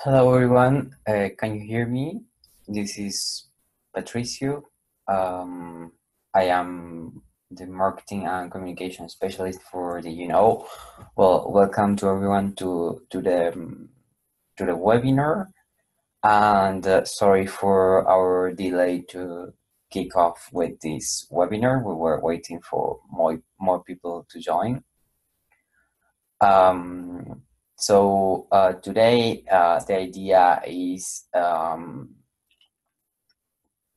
Hello everyone, can you hear me? This is Patricio. I am the marketing and communication specialist for the Well, welcome to everyone to the webinar, and sorry for our delay to kick off with this webinar. We were waiting for more people to join. So today the idea is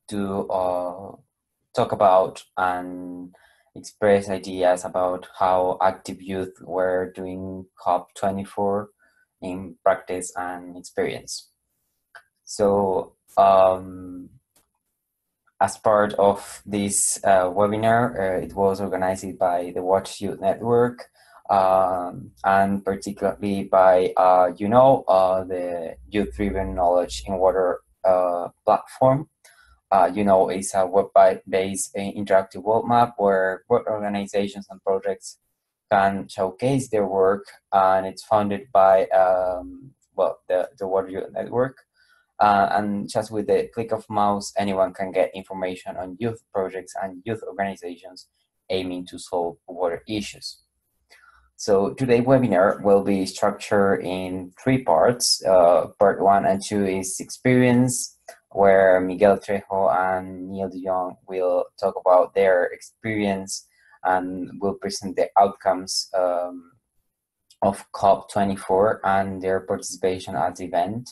to talk about and express ideas about how active youth were doing COP24 in practice and experience. So as part of this webinar, it was organized by the Watch Youth Network, and particularly by, the Youth-Driven Knowledge in Water platform. It's a web-based interactive world map where work organizations and projects can showcase their work, and it's founded by, the Water Youth Network. And just with the click of mouse, anyone can get information on youth projects and youth organizations aiming to solve water issues. So today's webinar will be structured in three parts. Part 1 and 2 is experience, where Miguel Trejo and Neil de Jong will talk about their experience and will present the outcomes of COP24 and their participation at the event.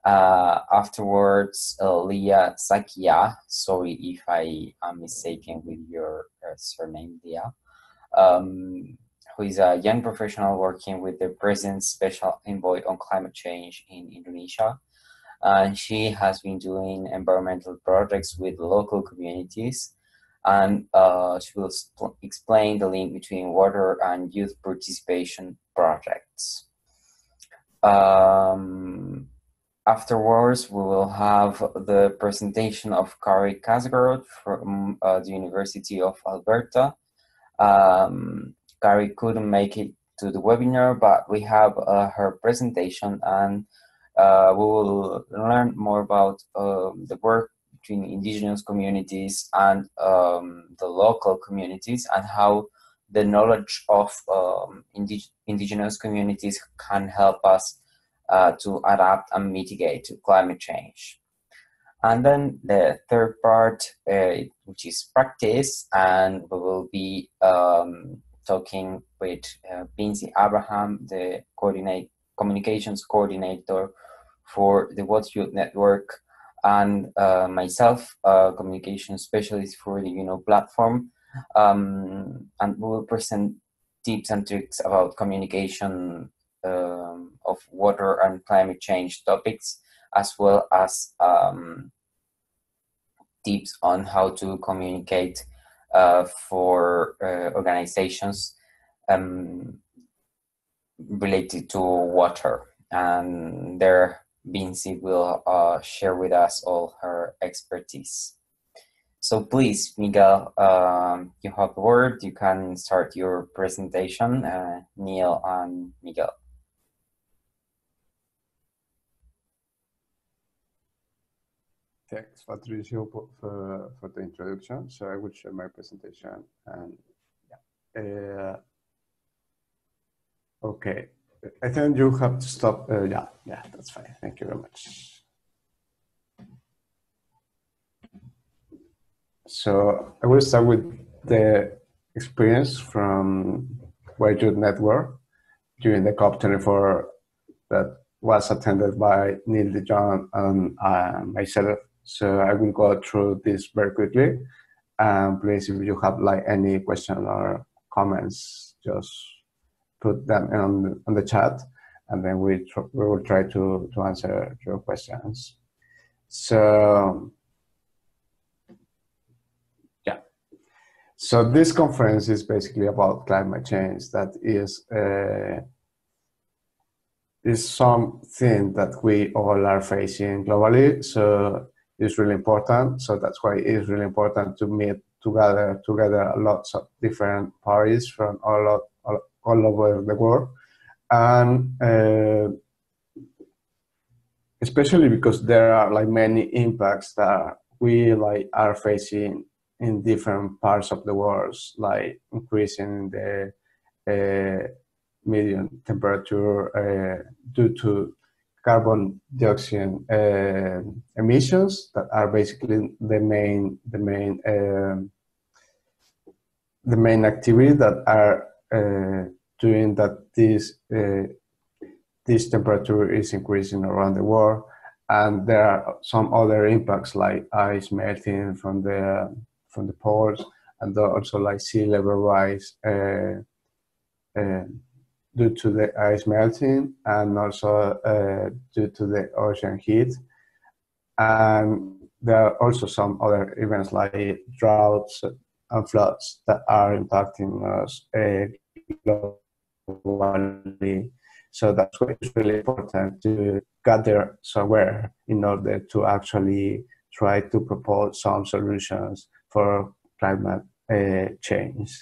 Afterwards, Leah Sakia, sorry if I am mistaken with your surname, Leah, who is a young professional working with the President's Special Envoy on Climate Change in Indonesia. And she has been doing environmental projects with local communities, and she will explain the link between water and youth participation projects. Afterwards, we will have the presentation of Kari Kasgarod from the University of Alberta. Kari couldn't make it to the webinar, but we have her presentation, and we will learn more about the work between indigenous communities and the local communities, and how the knowledge of indigenous communities can help us to adapt and mitigate climate change. And then the third part, which is practice, and we will be talking with Binzi Abraham, the communications coordinator for the Water Youth Network, and myself, communication specialist for the platform, and we will present tips and tricks about communication of water and climate change topics, as well as tips on how to communicate for organizations related to water. And there, Binzi will share with us all her expertise. So please, Miguel, you have the word. You can start your presentation, Neil and Miguel. Thanks, Patricio, for the introduction. So I will share my presentation, and okay. I think you have to stop. Yeah, that's fine. Thank you very much. So I will start with the experience from Water Youth Network during the COP24 that was attended by Neil de Jong and myself. So I will go through this very quickly. Please, if you have any question or comments, just put them on the chat, and then we will try to answer your questions. So yeah, so this conference is basically about climate change. That is something that we all are facing globally. So it's really important. So that's why it's really important to meet together lots of different parties from all over the world. And especially because there are like many impacts that we like are facing in different parts of the world, like increasing the uh, median temperature due to carbon dioxide emissions that are basically the main activity that are doing that this temperature is increasing around the world. And there are some other impacts like ice melting from the poles, and also like sea level rise uh, due to the ice melting, and also due to the ocean heat. And there are also some other events like droughts and floods that are impacting us globally. So that's why it's really important to gather somewhere in order to actually try to propose some solutions for climate change.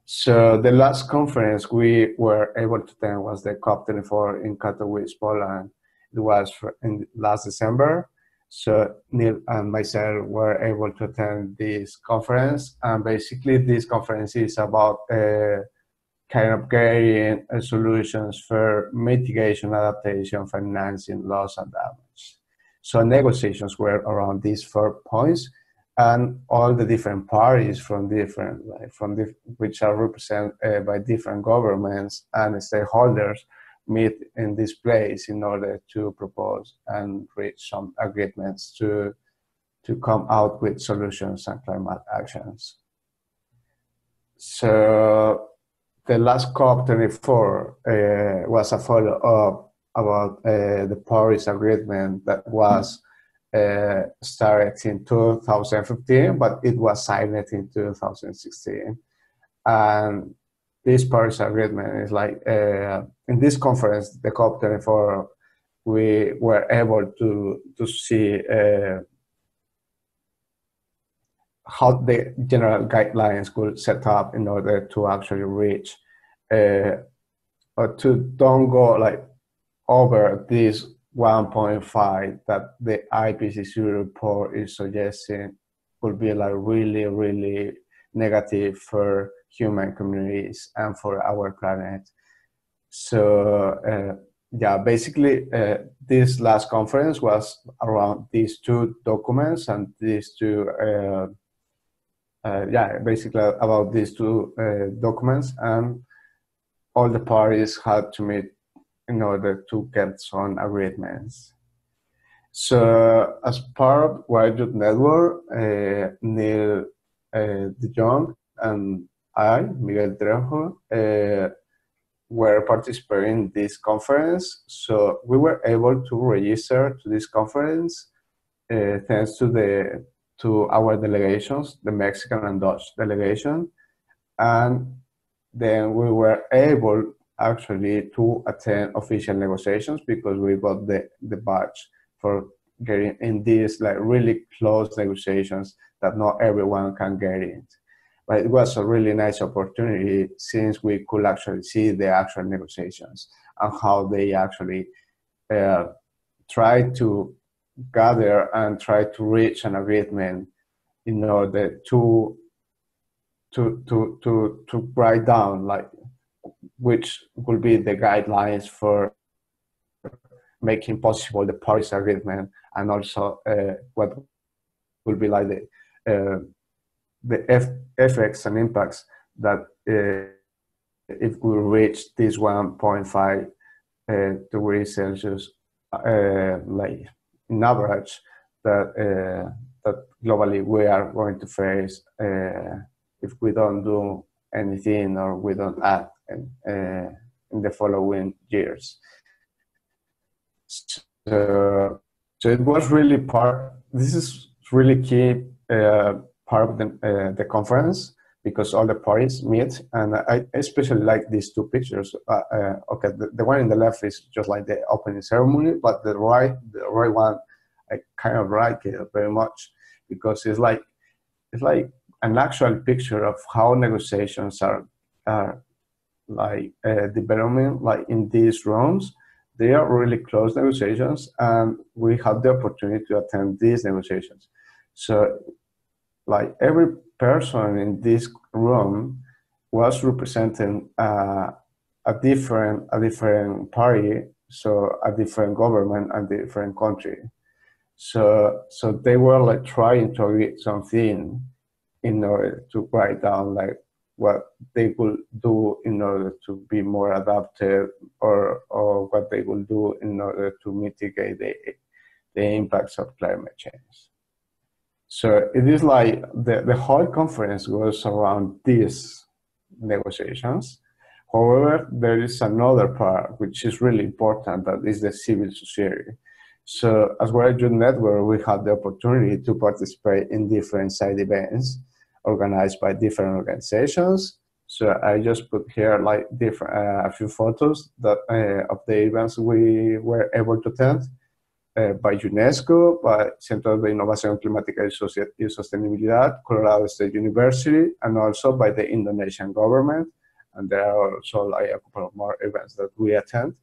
So the last conference we were able to attend was the COP24 in Katowice, Poland. It was in last December. So Neil and myself were able to attend this conference. And basically this conference is about kind of getting solutions for mitigation, adaptation, financing, loss, and damage. So negotiations were around these 4 points, and all the different parties from which are represented by different governments and stakeholders meet in this place in order to propose and reach some agreements to come out with solutions and climate actions. So the last COP24 was a follow-up about the Paris Agreement that was started in 2015, but it was signed in 2016. And this Paris Agreement is like, in this conference, the COP24, we were able to see how the general guidelines could set up in order to actually reach or to don't go like over this 1.5 that the IPCC report is suggesting could be like really, really negative for human communities and for our planet. So yeah, basically this last conference was around these two documents and these two basically about these two documents, and all the parties had to meet in order to get some agreements. So as part of Wildwood Network, Neil de Jong and I, Miguel Trejo, were participating in this conference. So we were able to register to this conference thanks to our delegations, the Mexican and Dutch delegation. And then we were able actually to attend official negotiations because we got the badge for getting in these like really close negotiations that not everyone can get in. But it was a really nice opportunity since we could actually see the actual negotiations and how they actually try to gather and try to reach an agreement in order to write down like which will be the guidelines for making possible the Paris Agreement, and also what will be like the effects and impacts that if we reach this 1.5 degrees Celsius, like in average, that globally we are going to face if we don't do anything or we don't act in the following years. So it was really this is really key part of the conference, because all the parties meet, and I especially like these two pictures. Okay, the one in the left is just like the opening ceremony, but the right one, I kind of like it very much, because it's like an actual picture of how negotiations are like development, like in these rooms They are really close negotiations, and we had the opportunity to attend these negotiations. So, like every person in this room was representing a different party, so a different government and different country. So they were like trying to read something in order to write down like what they will do in order to be more adapted, or what they will do in order to mitigate the impacts of climate change. So it is like the whole conference goes around these negotiations. However, there is another part which is really important, that is the civil society. So as Water Youth Network, we had the opportunity to participate in different side events organized by different organizations. So I just put here like a few photos that of the events we were able to attend. By UNESCO, by Centro de Innovación Climática y Sostenibilidad, Colorado State University, and also by the Indonesian government. And there are also like a couple of more events that we attend.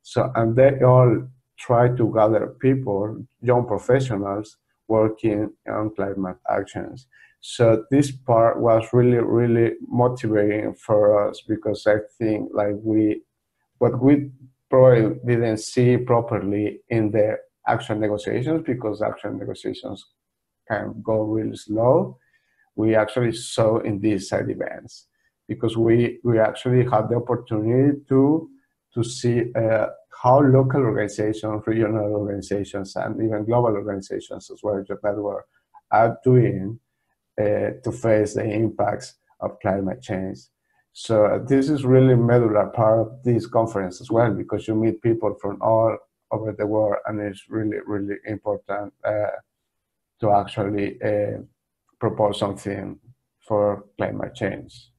So, and they all try to gather people, young professionals, working on climate actions. So this part was really, really motivating for us, because I think like what we probably didn't see properly in the action negotiations, because action negotiations can go really slow, we actually saw in these side events, because we actually had the opportunity to see how local organizations, regional organizations, and even global organizations as well as the network are doing to face the impacts of climate change. So this is really medular part of this conference as well, because you meet people from all over the world, and it's really, really important to actually propose something for climate change.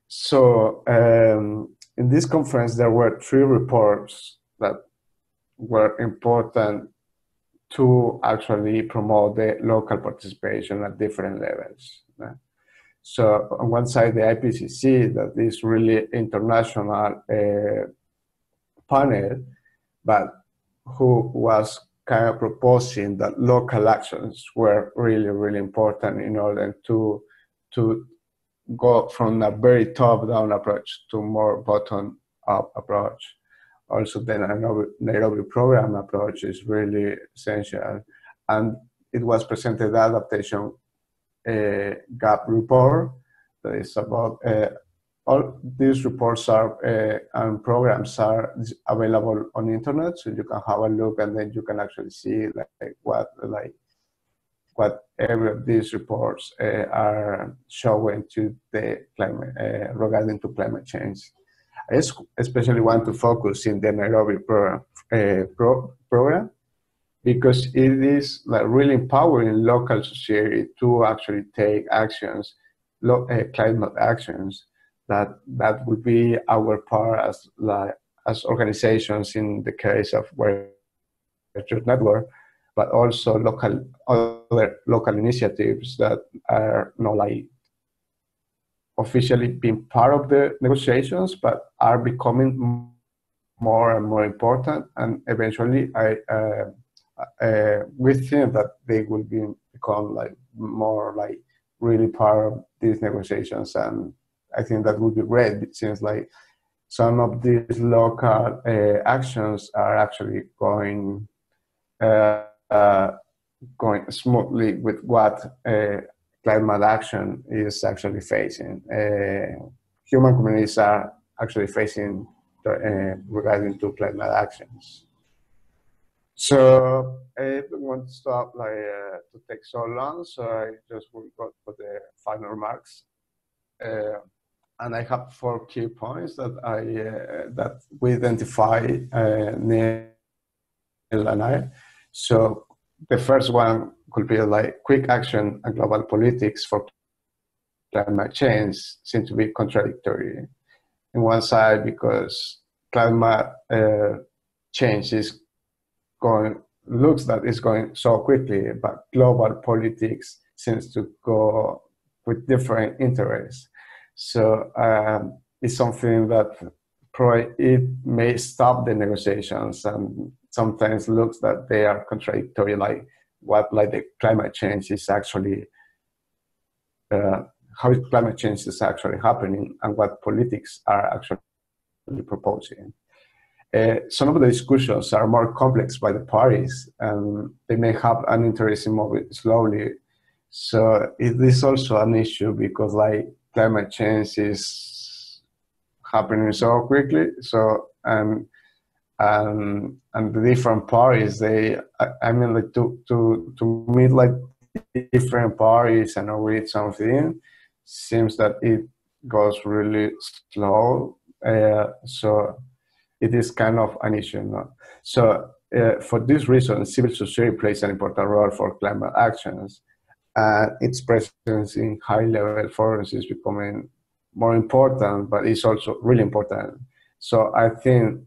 So in this conference, there were 3 reports that were important to actually promote the local participation at different levels. So on one side, the IPCC, that is really international panel, but who was kind of proposing that local actions were really, really important in order to go from a very top-down approach to more bottom-up approach. Also, the Nairobi program approach is really essential. And it was presented adaptation gap report that is about all these reports are and programs are available on the internet, so you can have a look, and then you can actually see what every of these reports are showing to the climate regarding to climate change. I especially want to focus in the Nairobi program, because it is like really empowering local society to actually take actions, climate actions, that would be our part as organizations in the case of Water Youth Network, but also other local initiatives that are not like officially being part of the negotiations, but are becoming more and more important. And eventually, we think that they will become like more like really part of these negotiations. And I think that would be great, since like some of these local actions are actually going smoothly with what climate action is actually facing. Human communities are actually facing regarding to climate actions. So I don't want to stop to take so long, so I just will go for the final remarks. And I have 4 key points that that we identify, Neil and I. So the first one could be like quick action and global politics for climate change seem to be contradictory. On one side, because climate change looks that it's going so quickly, but global politics seems to go with different interests. So it's something that probably it may stop the negotiations, and sometimes looks that they are contradictory, like what like the climate change is actually uh, how climate change is actually happening and what politics are actually proposing. Some of the discussions are more complex by the parties, and they may have an interest in moving slowly. So it is also an issue because like climate change is happening so quickly. So and the different parties, I mean, like to meet like different parties and agree something seems that it goes really slow. So it is kind of an issue. No? So for this reason, civil society plays an important role for climate actions. Its presence in high-level forums is becoming more important, but it's also really important. So I think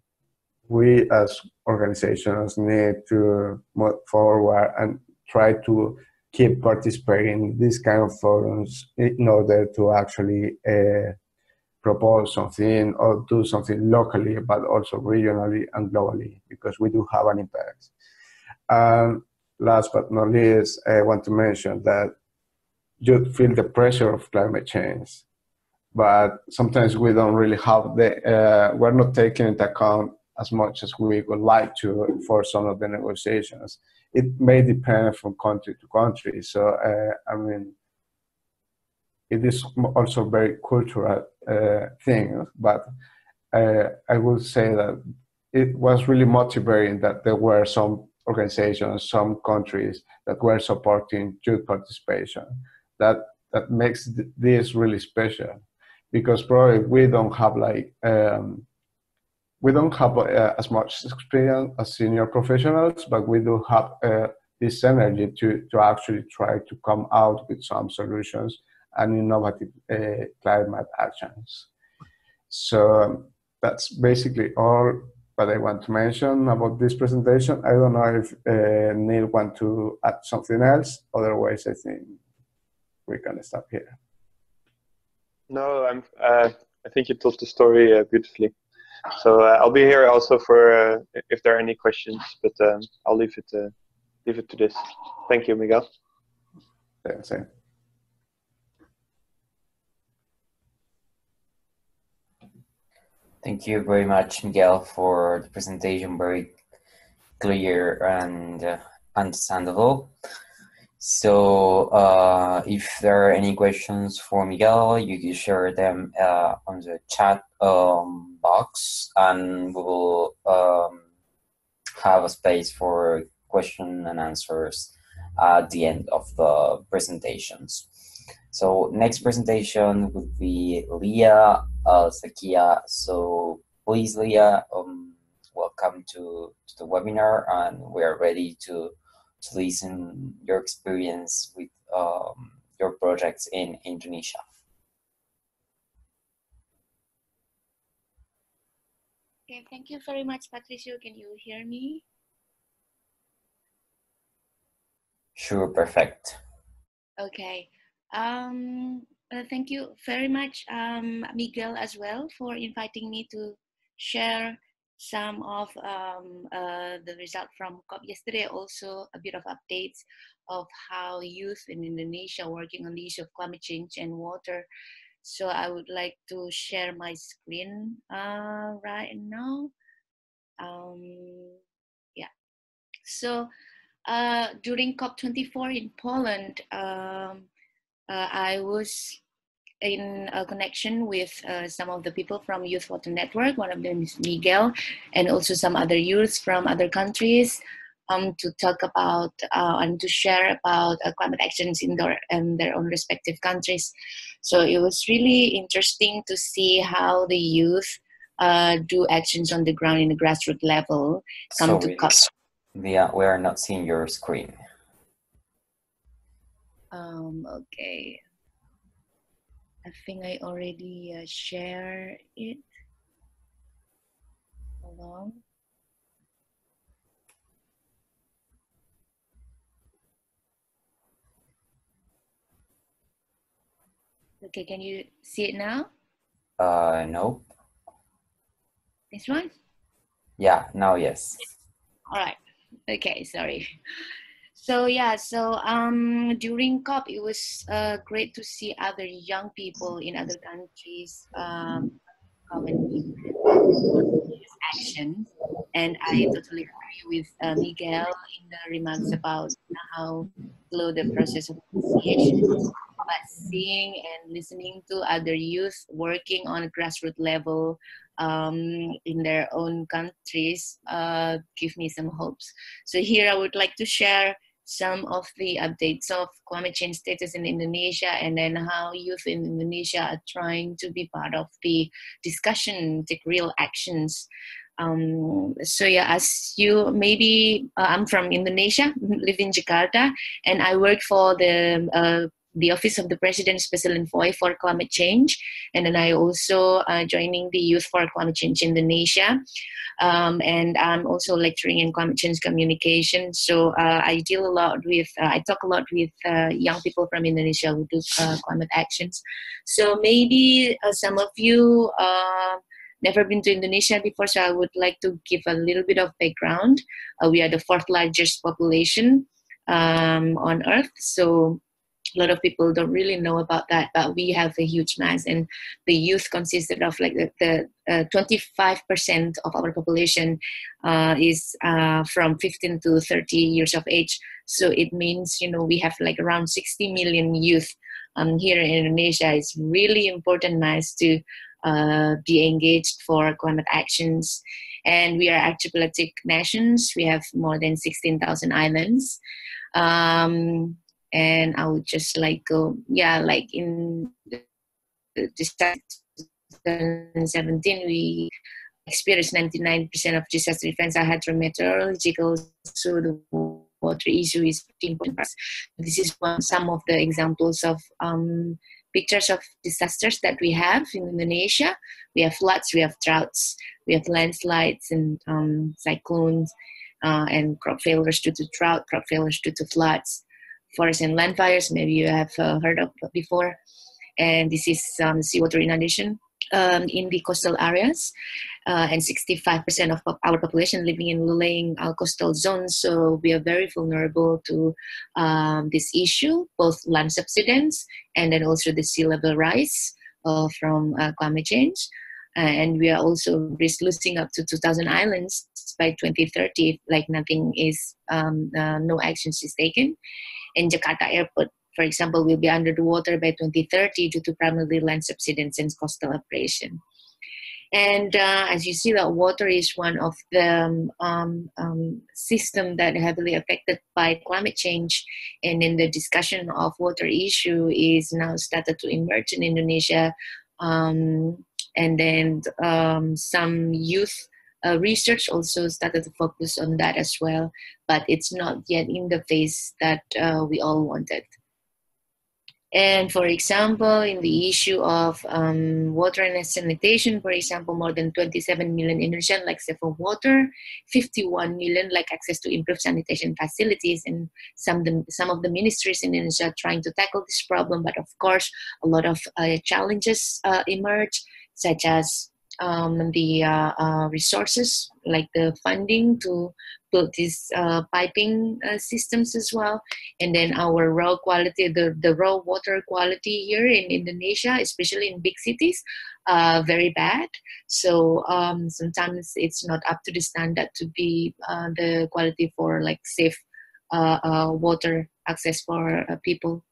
we as organizations need to move forward and try to keep participating in these kind of forums in order to actually propose something or do something locally, but also regionally and globally, because we do have an impact. And last but not least, I want to mention that you feel the pressure of climate change, but sometimes we don't really have we're not taking into account as much as we would like to for some of the negotiations. It may depend from country to country. So, I mean, it is also very cultural thing, but I would say that it was really motivating that there were some organizations, some countries that were supporting youth participation. That that makes this really special, because probably we don't have like we don't have as much experience as senior professionals, but we do have this energy to actually try to come out with some solutions and innovative climate actions. So that's basically all that I want to mention about this presentation. I don't know if Neil want to add something else. Otherwise, I think we can stop here. No, I think you told the story beautifully. So I'll be here also for if there are any questions, but I'll leave it to this. Thank you, Miguel. Same. Thank you very much, Miguel, for the presentation. Very clear and understandable. So if there are any questions for Miguel, you can share them on the chat box, and we will have a space for question and answers at the end of the presentations. So next presentation would be Leah Zakia. So please, Leah, welcome to the webinar, and we are ready to listen your experience with your projects in Indonesia. Okay, thank you very much, Patricio. Can you hear me? Sure, perfect. Okay. Thank you very much, Miguel, as well, for inviting me to share some of the result from COP yesterday. Also, a bit of updates of how youth in Indonesia working on the issue of climate change and water. So I would like to share my screen right now. Yeah. So during COP24 in Poland, I was in a connection with some of the people from Youth Water Network. One of them is Miguel, and also some other youths from other countries to talk about and to share about climate actions in their own respective countries. So it was really interesting to see how the youth do actions on the ground in the grassroots level. We are not seeing your screen. Okay. I think I already shared it. Hold on. Okay, can you see it now? No. This one? Yeah, now yes. All right. Okay, sorry. So yeah, so during COP, it was great to see other young people in other countries come and be action. And I totally agree with Miguel in the remarks about how slow the process of initiation. But seeing and listening to other youth working on a grassroots level in their own countries give me some hopes. So here I would like to share some of the updates of climate change status in Indonesia, and then how youth in Indonesia are trying to be part of the discussion, take real actions. So yeah, as you maybe, I'm from Indonesia, live in Jakarta, and I work for the Office of the President Special Envoy for Climate Change, and then I also joining the Youth for Climate Change Indonesia, and I'm also lecturing in climate change communication. So I deal a lot with, I talk a lot with young people from Indonesia who do climate actions. So maybe some of you never been to Indonesia before, so I would like to give a little bit of background. We are the fourth largest population on Earth, so a lot of people don't really know about that, but we have a huge mass, and the youth consisted of like the 25% of our population is from 15 to 30 years of age. So it means, you know, we have like around 60 million youth here in Indonesia. It's really important mass to be engaged for climate actions. And we are archipelagic nations. We have more than 16,000 islands. And I would just like go, yeah, like in disaster 2017, we experienced 99% of disaster events are hydrometeorological, so the water issue is 15%. This is some of the examples of pictures of disasters that we have in Indonesia. We have floods, we have droughts, we have landslides and cyclones, and crop failures due to drought, crop failures due to floods, forest and land fires, maybe you have heard of before. And this is seawater inundation in the coastal areas. And 65% of our population living in low-lying coastal zones. So we are very vulnerable to this issue, both land subsidence and then also the sea level rise from climate change. And we are also risk losing up to 2,000 islands by 2030 if like nothing is, no actions is taken. And Jakarta Airport, for example, will be under the water by 2030 due to primarily land subsidence and coastal operation. And as you see, that water is one of the system that heavily affected by climate change. And then the discussion of water issue is now started to emerge in Indonesia. And then some youth research also started to focus on that as well, but it's not yet in the phase that we all wanted. And for example, in the issue of water and sanitation, for example, more than 27 million Indonesians lack safe water, 51 million lack access to improved sanitation facilities, and some of the ministries in Indonesia are trying to tackle this problem, but of course, a lot of challenges emerge, such as the resources, like the funding to build these piping systems as well. And then our raw quality, the raw water quality here in Indonesia, especially in big cities, very bad. So sometimes it's not up to the standard to be the quality for like safe water access for people.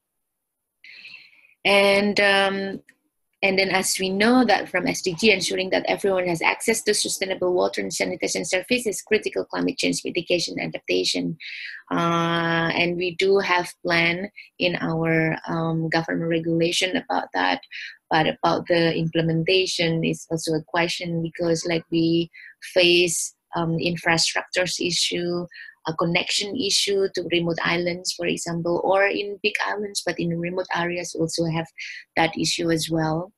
And then as we know that from SDG, ensuring that everyone has access to sustainable water and sanitation service is critical climate change mitigation and adaptation. And we do have plan in our government regulation about that, but about the implementation is also a question, because like we face infrastructures issue, a connection issue to remote islands, for example, or in big islands, but in remote areas also have that issue as well.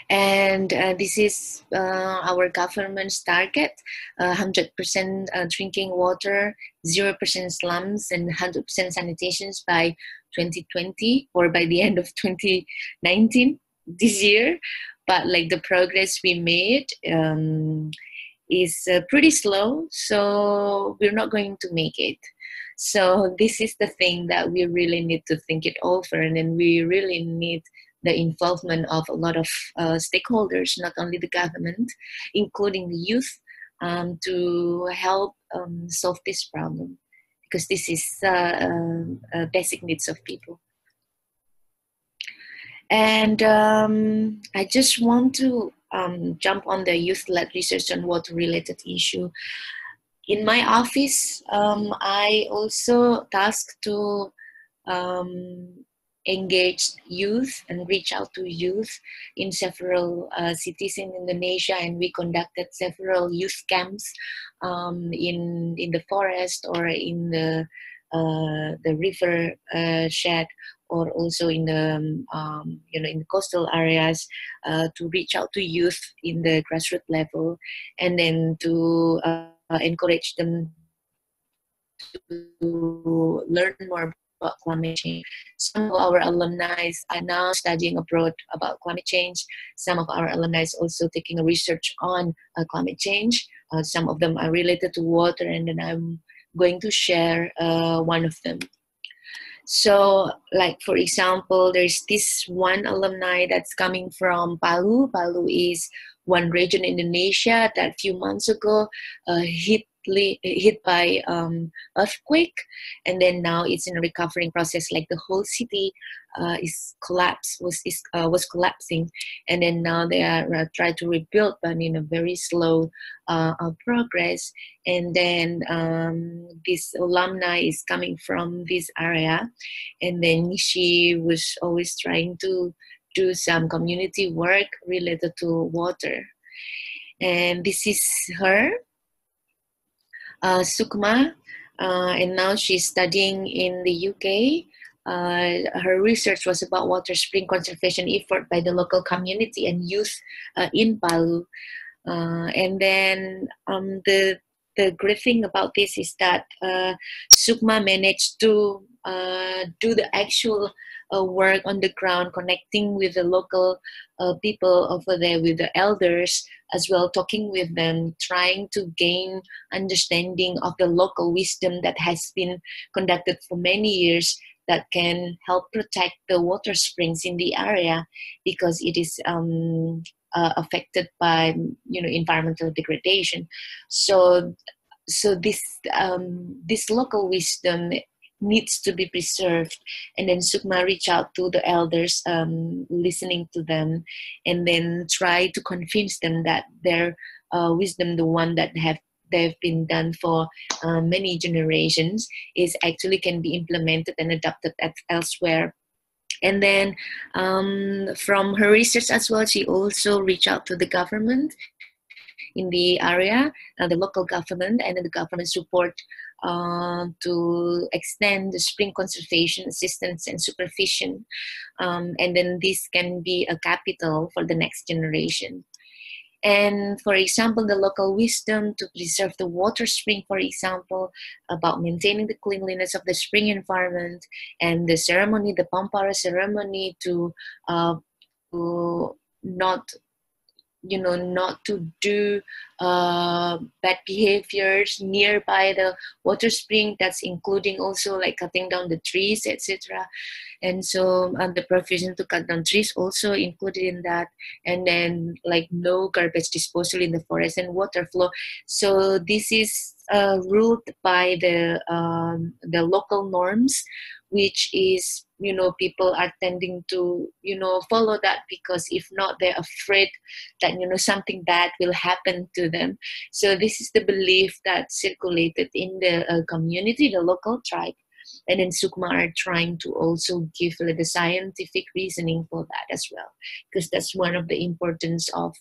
And this is our government's target, 100% drinking water, 0% slums, and 100% sanitations by 2020, or by the end of 2019, this year. but like the progress we made is pretty slow, so we're not going to make it. So this is the thing that we really need to think it over, and then we really need the involvement of a lot of stakeholders, not only the government, including the youth, to help solve this problem, because this is basic needs of people. And I just want to jump on the youth-led research on water-related issue. In my office, I also tasked to engage youth and reach out to youth in several cities in Indonesia, and we conducted several youth camps in the forest or in the river shed, or also in the in the coastal areas, to reach out to youth in the grassroots level, and then to encourage them to learn more about climate change. Some of our alumni are now studying abroad about climate change. Some of our alumni also taking a research on climate change. Some of them are related to water, and then I'm going to share one of them. So, like, for example, there's this one alumni that's coming from Palu. Palu is one region in Indonesia that a few months ago hit by earthquake, and then now it's in a recovering process. Like the whole city was collapsing, and then now they are trying to rebuild, but in a very slow progress. And then this alumni is coming from this area, and then she was always trying to do some community work related to water. And this is her, Sukma, and now she's studying in the UK. Her research was about water spring conservation effort by the local community and youth in Palu. And then the great thing about this is that Sukma managed to do the actual work on the ground, connecting with the local people over there, with the elders as well, talking with them, trying to gain understanding of the local wisdom that has been conducted for many years, that can help protect the water springs in the area, because it is affected by environmental degradation. So this local wisdom needs to be preserved. And then Sukma reached out to the elders, listening to them, and then try to convince them that their wisdom, the one that they've been done for many generations, is actually can be implemented and adopted elsewhere. And then from her research as well, she also reached out to the government in the area, the local government, and then the government support to extend the spring conservation assistance and supervision. And then this can be a capital for the next generation. And for example, the local wisdom to preserve the water spring, for example, about maintaining the cleanliness of the spring environment, and the ceremony, the Pampara ceremony, to not to do bad behaviors nearby the water spring. That's including also like cutting down the trees, etc. And so the provision to cut down trees also included in that. And then like no garbage disposal in the forest and water flow. So this is ruled by the local norms, which is, people are tending to, follow that, because if not, they're afraid that, something bad will happen to them. So this is the belief that circulated in the community, the local tribe. And then Sukma are trying to also give the scientific reasoning for that as well, because that's one of the importance of,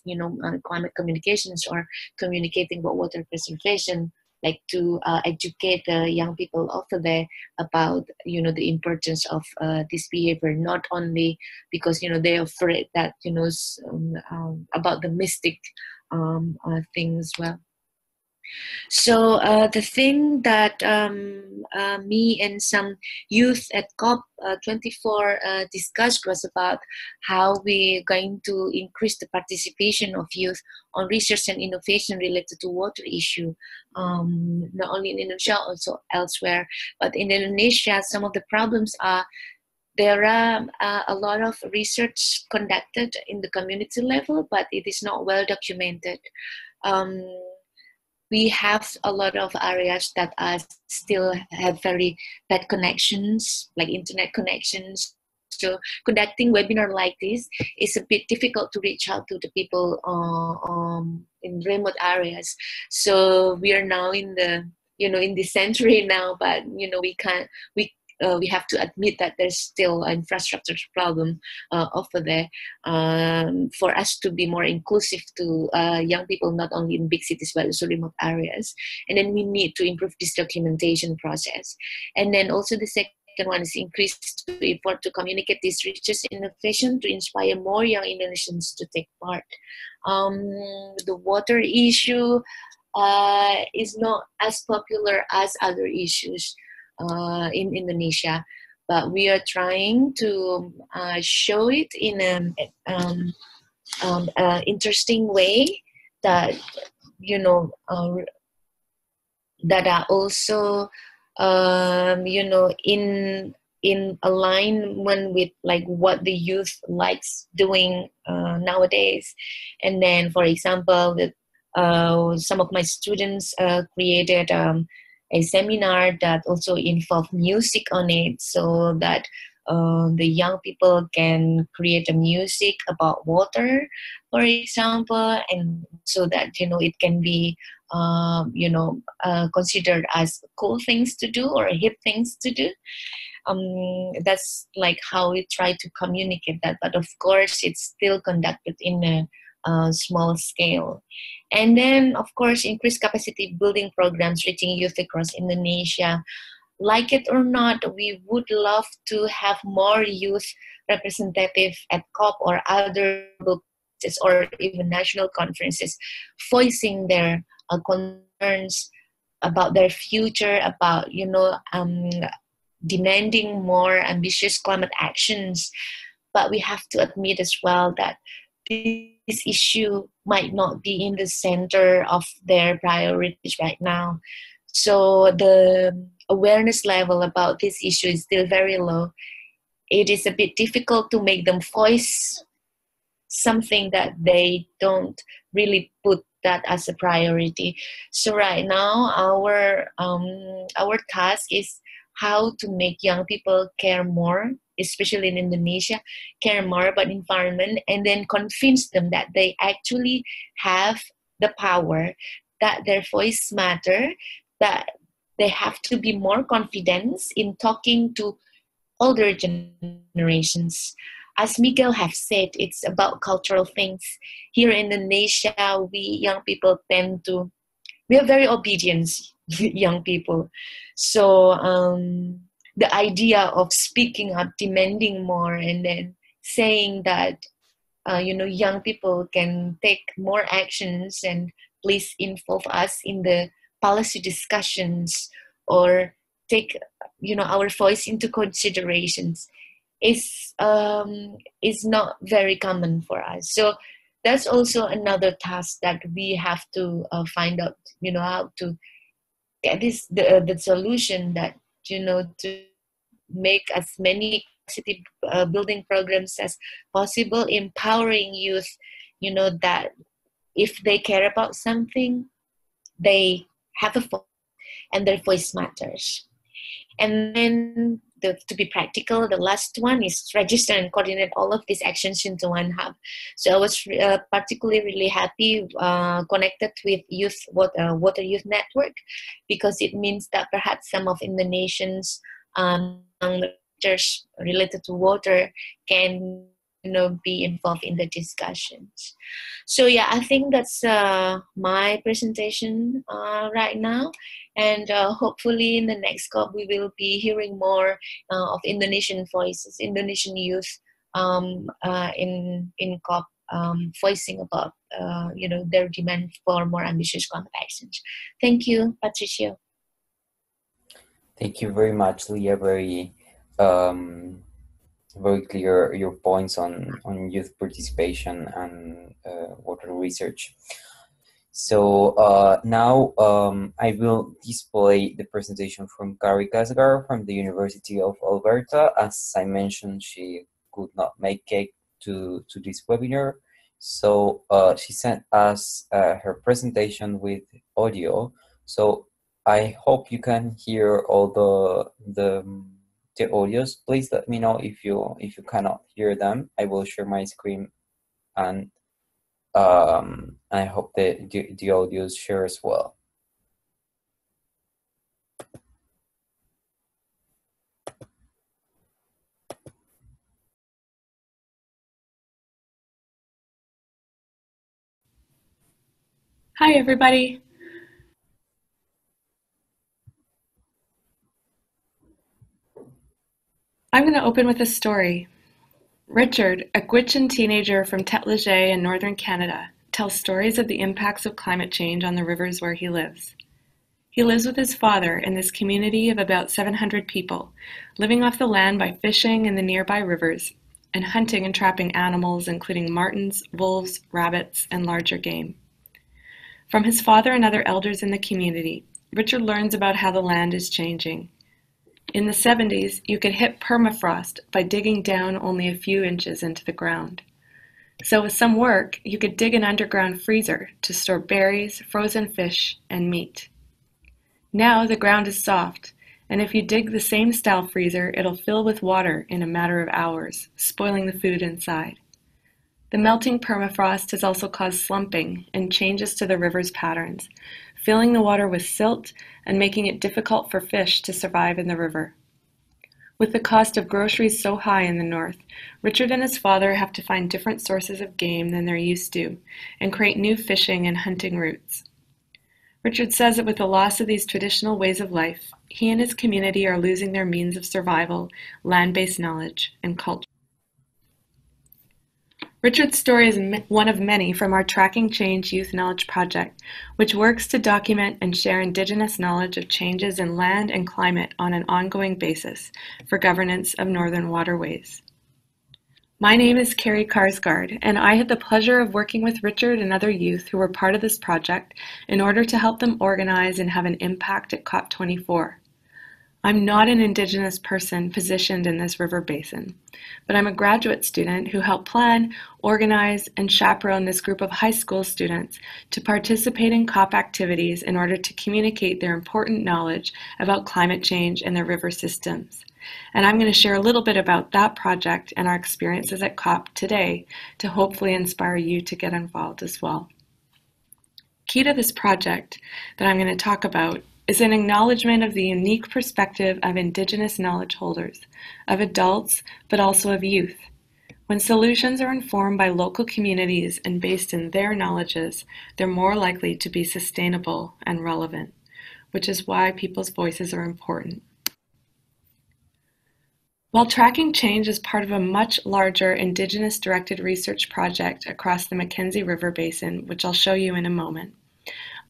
climate communications, or communicating about water preservation, like to educate the young people over there about, the importance of this behavior, not only because, they're afraid that, about the mystic thing as well. So the thing that me and some youth at COP24 discussed was about how we're going to increase the participation of youth on research and innovation related to water issue, not only in Indonesia, also elsewhere. But in Indonesia, some of the problems are there are a lot of research conducted in the community level, but it is not well documented. Um, we have a lot of areas that are still have very bad connections, like internet connections. So conducting webinar like this is a bit difficult to reach out to the people in remote areas. So we are now in the in this century now, but we can't we have to admit that there's still an infrastructure problem over there for us to be more inclusive to young people, not only in big cities but also remote areas. And then we need to improve this documentation process. And then also the second one is increased effort to communicate this research innovation to inspire more young Indonesians to take part. The water issue is not as popular as other issues in Indonesia, but we are trying to show it in an interesting way that that are also in alignment with like what the youth likes doing nowadays. And then, for example, some of my students created a seminar that also involved music on it, so that the young people can create a music about water, for example, and so that it can be considered as cool things to do or hip things to do. That's like how we try to communicate that, but of course it's still conducted in a small scale. And then of course increase capacity building programs reaching youth across Indonesia. Like it or not, we would love to have more youth representative at COP or other conferences or even national conferences voicing their concerns about their future, about demanding more ambitious climate actions. But we have to admit as well that this issue might not be in the center of their priorities right now. So the awareness level about this issue is still very low. It is a bit difficult to make them voice something that they don't really put that as a priority. So right now our task is how to make young people care more, especially in Indonesia, care more about environment, and then convince them that they actually have the power, that their voice matter, that they have to be more confident in talking to older generations. As Miguel have said, it's about cultural things. Here in Indonesia, we young people we are very obedient young people. So the idea of speaking up, demanding more, and then saying that young people can take more actions and please involve us in the policy discussions or take our voice into considerations is not very common for us. So that's also another task that we have to find out, how to get the solution that to make as many capacity building programs as possible, empowering youth, that if they care about something, they have a voice and their voice matters. And then to be practical, the last one is register and coordinate all of these actions into one hub. So I was particularly really happy connected with Water Youth Network, because it means that perhaps some of Indonesians research related to water can be involved in the discussions. So yeah, I think that's my presentation right now. And hopefully in the next COP, we will be hearing more of Indonesian voices, Indonesian youth in COP voicing about their demand for more ambitious climate actions. Thank you, Patricia. Thank you very much, Leah. Very clear your points on youth participation and water research. So now I will display the presentation from Kari Kasgar from the University of Alberta. As I mentioned, she could not make it to this webinar, so she sent us her presentation with audio. So I hope you can hear all the audios. Please let me know if you cannot hear them. I will share my screen, and I hope that the audios share as well. Hi, everybody. I'm going to open with a story. Richard, a Gwich'in teenager from Tetlagé in northern Canada, tells stories of the impacts of climate change on the rivers where he lives. He lives with his father in this community of about 700 people, living off the land by fishing in the nearby rivers and hunting and trapping animals including martens, wolves, rabbits, and larger game. From his father and other elders in the community, Richard learns about how the land is changing. In the 70s, you could hit permafrost by digging down only a few inches into the ground. So with some work, you could dig an underground freezer to store berries, frozen fish, and meat. Now the ground is soft, and if you dig the same style freezer, it'll fill with water in a matter of hours, spoiling the food inside. The melting permafrost has also caused slumping and changes to the river's patterns, filling the water with silt and making it difficult for fish to survive in the river. With the cost of groceries so high in the north, Richard and his father have to find different sources of game than they're used to and create new fishing and hunting routes. Richard says that with the loss of these traditional ways of life, he and his community are losing their means of survival, land-based knowledge, and culture. Richard's story is one of many from our Tracking Change Youth Knowledge Project, which works to document and share Indigenous knowledge of changes in land and climate on an ongoing basis for governance of northern waterways. My name is Kari Karsgaard, and I had the pleasure of working with Richard and other youth who were part of this project in order to help them organize and have an impact at COP24. I'm not an Indigenous person positioned in this river basin, but I'm a graduate student who helped plan, organize, and chaperone this group of high school students to participate in COP activities in order to communicate their important knowledge about climate change and their river systems. And I'm going to share a little bit about that project and our experiences at COP today to hopefully inspire you to get involved as well. Key to this project that I'm going to talk about is an acknowledgement of the unique perspective of Indigenous knowledge holders, of adults, but also of youth. When solutions are informed by local communities and based in their knowledges, they're more likely to be sustainable and relevant, which is why people's voices are important. While Tracking Change is part of a much larger Indigenous-directed research project across the Mackenzie River Basin, which I'll show you in a moment,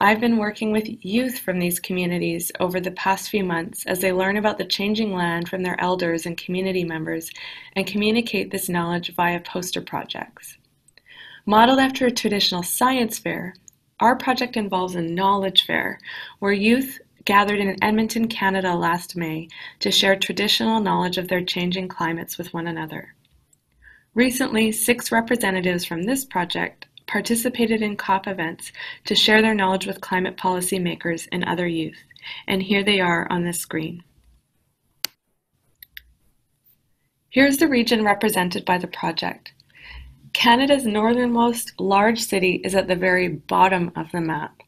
I've been working with youth from these communities over the past few months as they learn about the changing land from their elders and community members and communicate this knowledge via poster projects. Modeled after a traditional science fair, our project involves a knowledge fair where youth gathered in Edmonton, Canada last May to share traditional knowledge of their changing climates with one another. Recently, 6 representatives from this project participated in COP events to share their knowledge with climate policy makers and other youth, and here they are on this screen. Here's the region represented by the project. Canada's northernmost large city is at the very bottom of the map,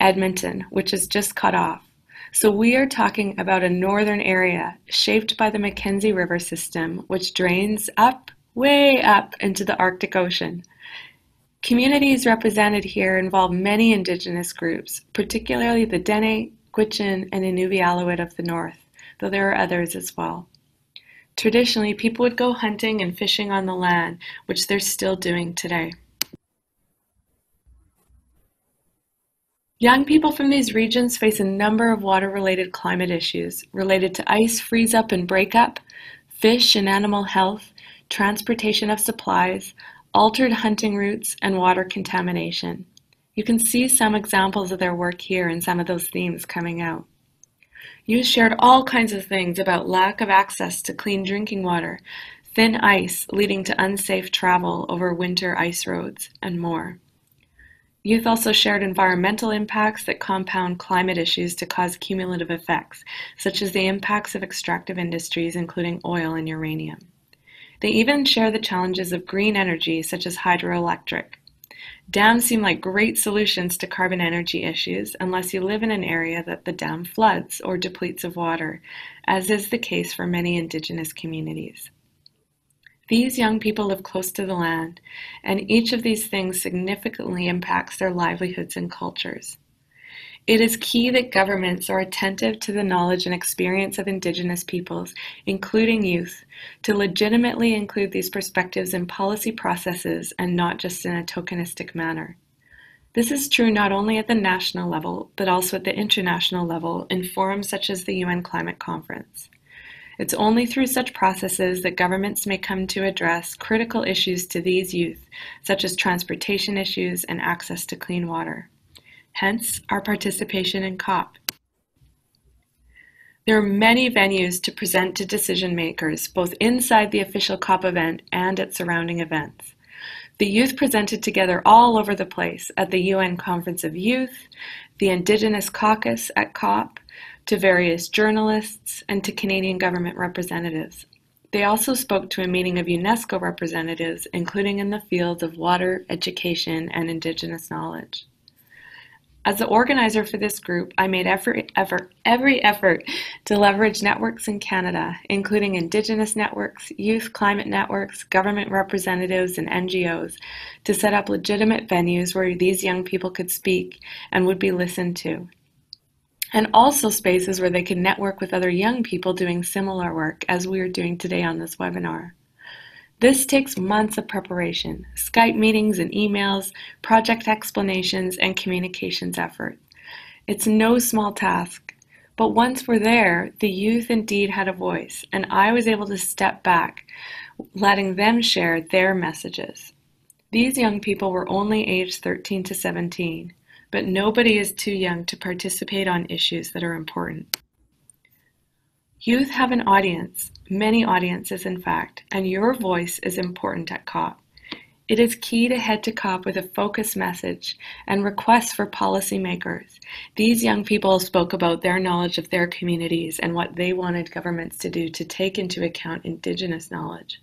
Edmonton, which is just cut off. So we are talking about a northern area shaped by the Mackenzie River system, which drains up, way up into the Arctic Ocean. Communities represented here involve many Indigenous groups, particularly the Dene, Gwich'in, and Inuvialuit of the north, though there are others as well. Traditionally, people would go hunting and fishing on the land, which they're still doing today. Young people from these regions face a number of water-related climate issues related to ice freeze-up and breakup, fish and animal health, transportation of supplies, altered hunting routes, and water contamination. You can see some examples of their work here and some of those themes coming out. You shared all kinds of things about lack of access to clean drinking water, thin ice leading to unsafe travel over winter ice roads, and more. Youth also shared environmental impacts that compound climate issues to cause cumulative effects, such as the impacts of extractive industries, including oil and uranium. They even share the challenges of green energy, such as hydroelectric. Dams seem like great solutions to carbon energy issues unless you live in an area that the dam floods or depletes of water, as is the case for many Indigenous communities. These young people live close to the land, and each of these things significantly impacts their livelihoods and cultures. It is key that governments are attentive to the knowledge and experience of Indigenous peoples, including youth, to legitimately include these perspectives in policy processes and not just in a tokenistic manner. This is true not only at the national level, but also at the international level in forums such as the UN Climate Conference. It's only through such processes that governments may come to address critical issues to these youth, such as transportation issues and access to clean water. Hence, our participation in COP. There are many venues to present to decision makers, both inside the official COP event and at surrounding events. The youth presented together all over the place at the UN Conference of Youth, the Indigenous Caucus at COP, to various journalists, and to Canadian government representatives. They also spoke to a meeting of UNESCO representatives, including in the fields of water, education, and Indigenous knowledge. As the organizer for this group, I made every effort to leverage networks in Canada, including Indigenous networks, youth climate networks, government representatives, and NGOs, to set up legitimate venues where these young people could speak and would be listened to. And also spaces where they could network with other young people doing similar work, as we are doing today on this webinar. This takes months of preparation, Skype meetings and emails, project explanations, and communications effort. It's no small task, but once we're there, the youth indeed had a voice, and I was able to step back, letting them share their messages. These young people were only aged 13 to 17, but nobody is too young to participate on issues that are important. Youth have an audience, many audiences in fact, and your voice is important at COP. It is key to head to COP with a focused message and requests for policymakers. These young people spoke about their knowledge of their communities and what they wanted governments to do to take into account Indigenous knowledge.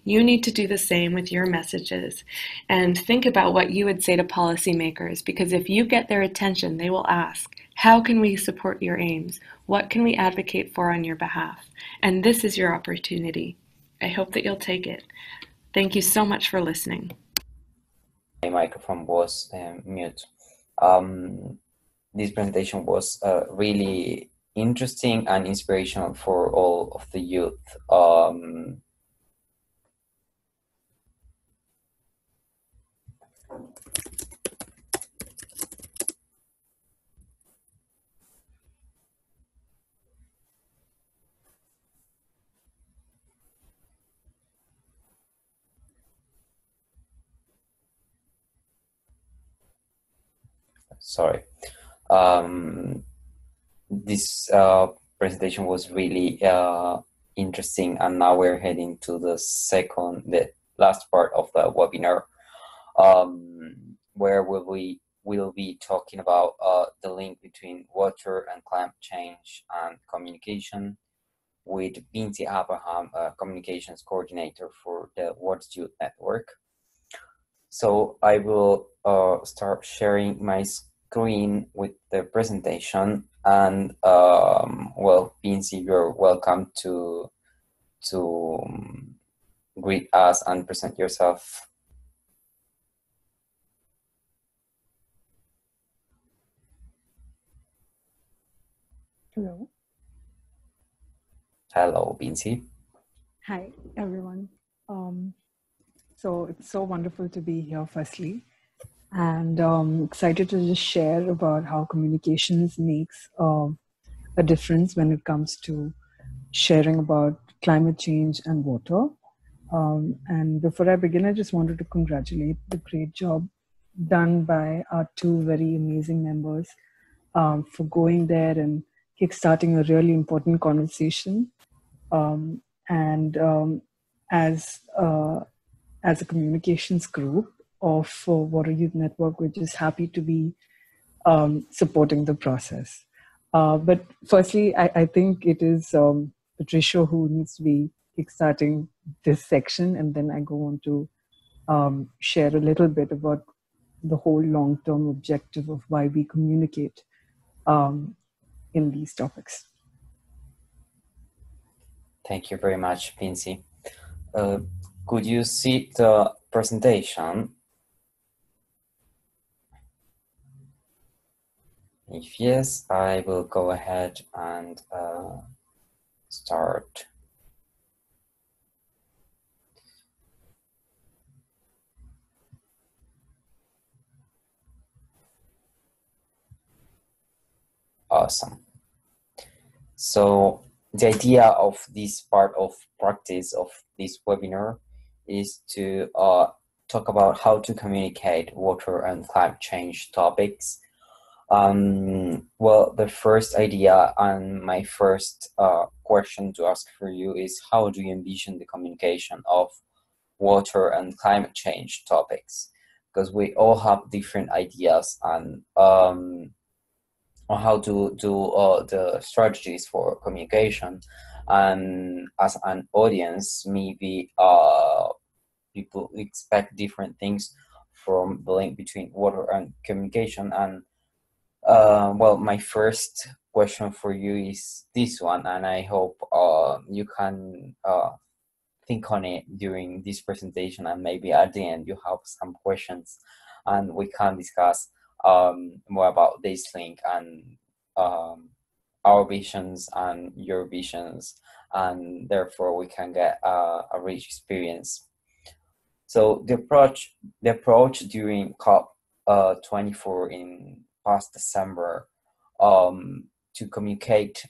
You need to do the same with your messages and think about what you would say to policymakers, because if you get their attention, they will ask, how can we support your aims? What can we advocate for on your behalf? And this is your opportunity. I hope that you'll take it. Thank you so much for listening. My microphone was mute. This presentation was really interesting and inspirational for all of the youth. Sorry. This presentation was really interesting, and now we're heading to the last part of the webinar, where we will be talking about the link between water and climate change and communication with Binti Abraham, communications coordinator for the World Youth Network. So I will start sharing my screen with the presentation, and well, Binti, you're welcome to greet us and present yourself. Hello. Hello, Binti. Hi, everyone. So it's so wonderful to be here, firstly. and excited to just share about how communications makes a difference when it comes to sharing about climate change and water. And before I begin, I just wanted to congratulate the great job done by our two very amazing members for going there and kickstarting a really important conversation. And as as a communications group of Water Youth Network, we're just happy to be supporting the process. But firstly, I think it is Patricia who needs to be kickstarting this section, and then I go on to share a little bit about the whole long-term objective of why we communicate in these topics. Thank you very much, Pincy. Could you see the presentation? If yes, I will go ahead and start. Awesome. So the idea of this part of practice of this webinar is to talk about how to communicate water and climate change topics. Well, the first idea and my first question to ask for you is, how do you envision the communication of water and climate change topics? Because we all have different ideas and on how to do the strategies for communication. And as an audience, maybe people expect different things from the link between water and communication. And well, my first question for you is this one, and I hope you can think on it during this presentation, and maybe at the end you have some questions and we can discuss more about this link and our visions and your visions, and therefore we can get a rich experience. So the approach during COP 24 in past December to communicate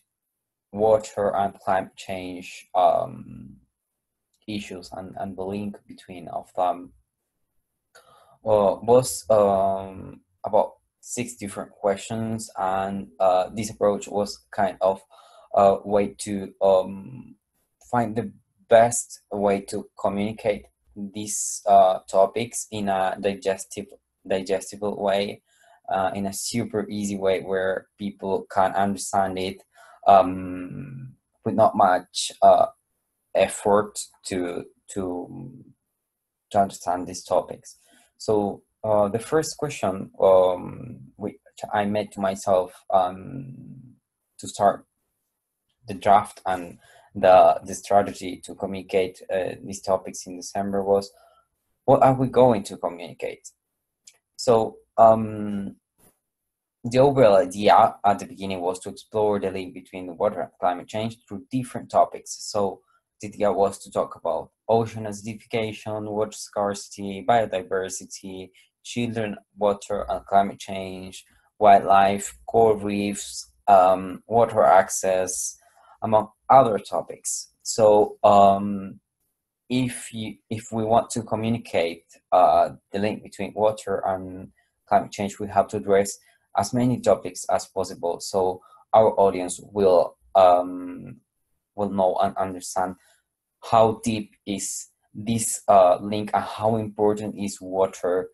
water and climate change issues and the link between of them was about 6 different questions, and this approach was kind of a way to find the best way to communicate these topics in a digestible way, in a super easy way where people can understand it with not much effort to understand these topics. So the first question which I made to myself to start the draft and the strategy to communicate these topics in December was, what are we going to communicate? So the overall idea at the beginning was to explore the link between water and climate change through different topics. So the idea was to talk about ocean acidification, water scarcity, biodiversity, children, water and climate change, wildlife, coral reefs, water access, among other topics. So if we want to communicate the link between water and climate change, we have to address as many topics as possible, so our audience will know and understand how deep is this link and how important is water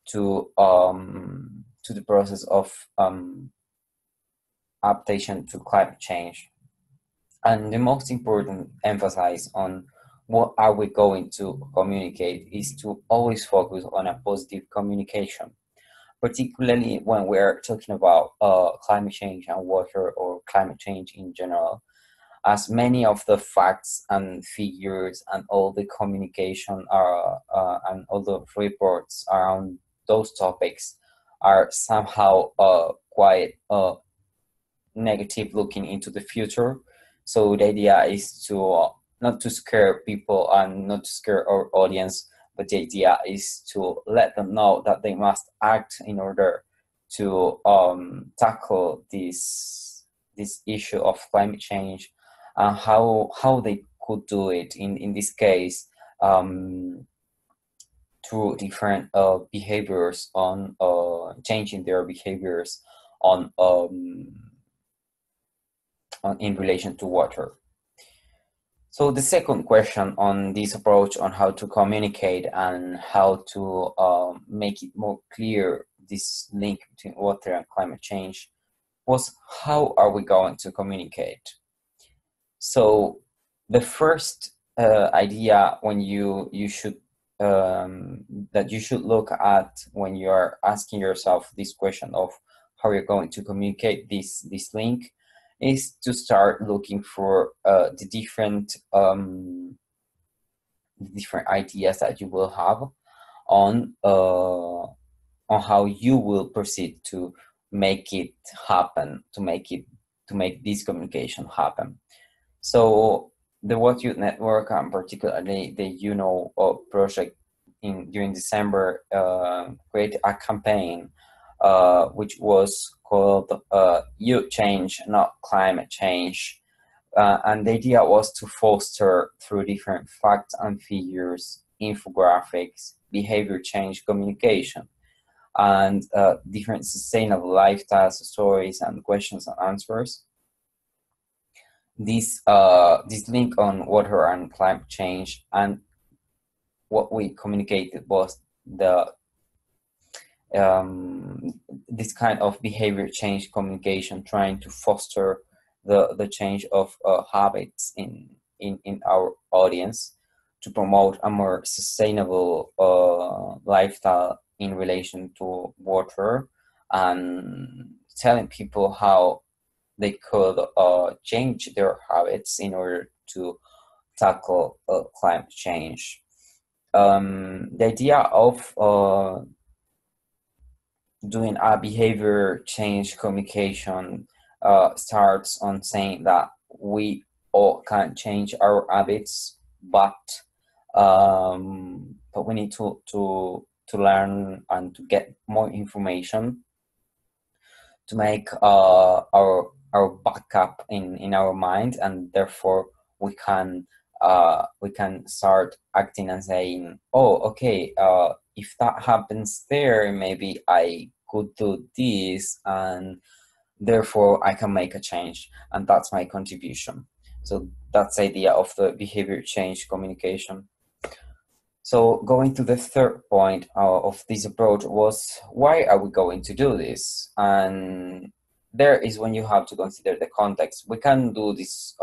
to the process of adaptation to climate change. And the most important emphasis on what are we going to communicate is to always focus on a positive communication, particularly when we're talking about climate change and water, or climate change in general, as many of the facts and figures and all the communication are and all the reports around those topics are somehow quite negative, looking into the future. So the idea is to not to scare people and not to scare our audience, but the idea is to let them know that they must act in order to tackle this issue of climate change, and how they could do it in this case, through different behaviors on changing their behaviors on in relation to water. So the second question on this approach on how to communicate and how to make it more clear, this link between water and climate change, was how are we going to communicate? So the first idea when you should that you should look at when you are asking yourself this question of how you're going to communicate this link is to start looking for the different ideas that you will have on how you will proceed to make it happen, to make this communication happen. So the What Youth Network, and particularly the project during December, created a campaign which was called Youth Change, Not Climate Change. And the idea was to foster, through different facts and figures, infographics, behavior change communication, and different sustainable lifestyles, stories, and questions and answers. This link on water and climate change, and what we communicated was this kind of behavior change communication, trying to foster the change of habits in our audience, to promote a more sustainable lifestyle in relation to water, and telling people how they could change their habits in order to tackle climate change. The idea of doing a behavior change communication starts on saying that we all can change our habits, but we need to learn and to get more information to make our backup in our mind, and therefore we can start acting and saying, oh, okay, if that happens there, maybe I could do this, and therefore I can make a change, and that's my contribution. So that's the idea of the behavior change communication. So going to the third point of this approach was, why are we going to do this? And there is when you have to consider the context. We can do this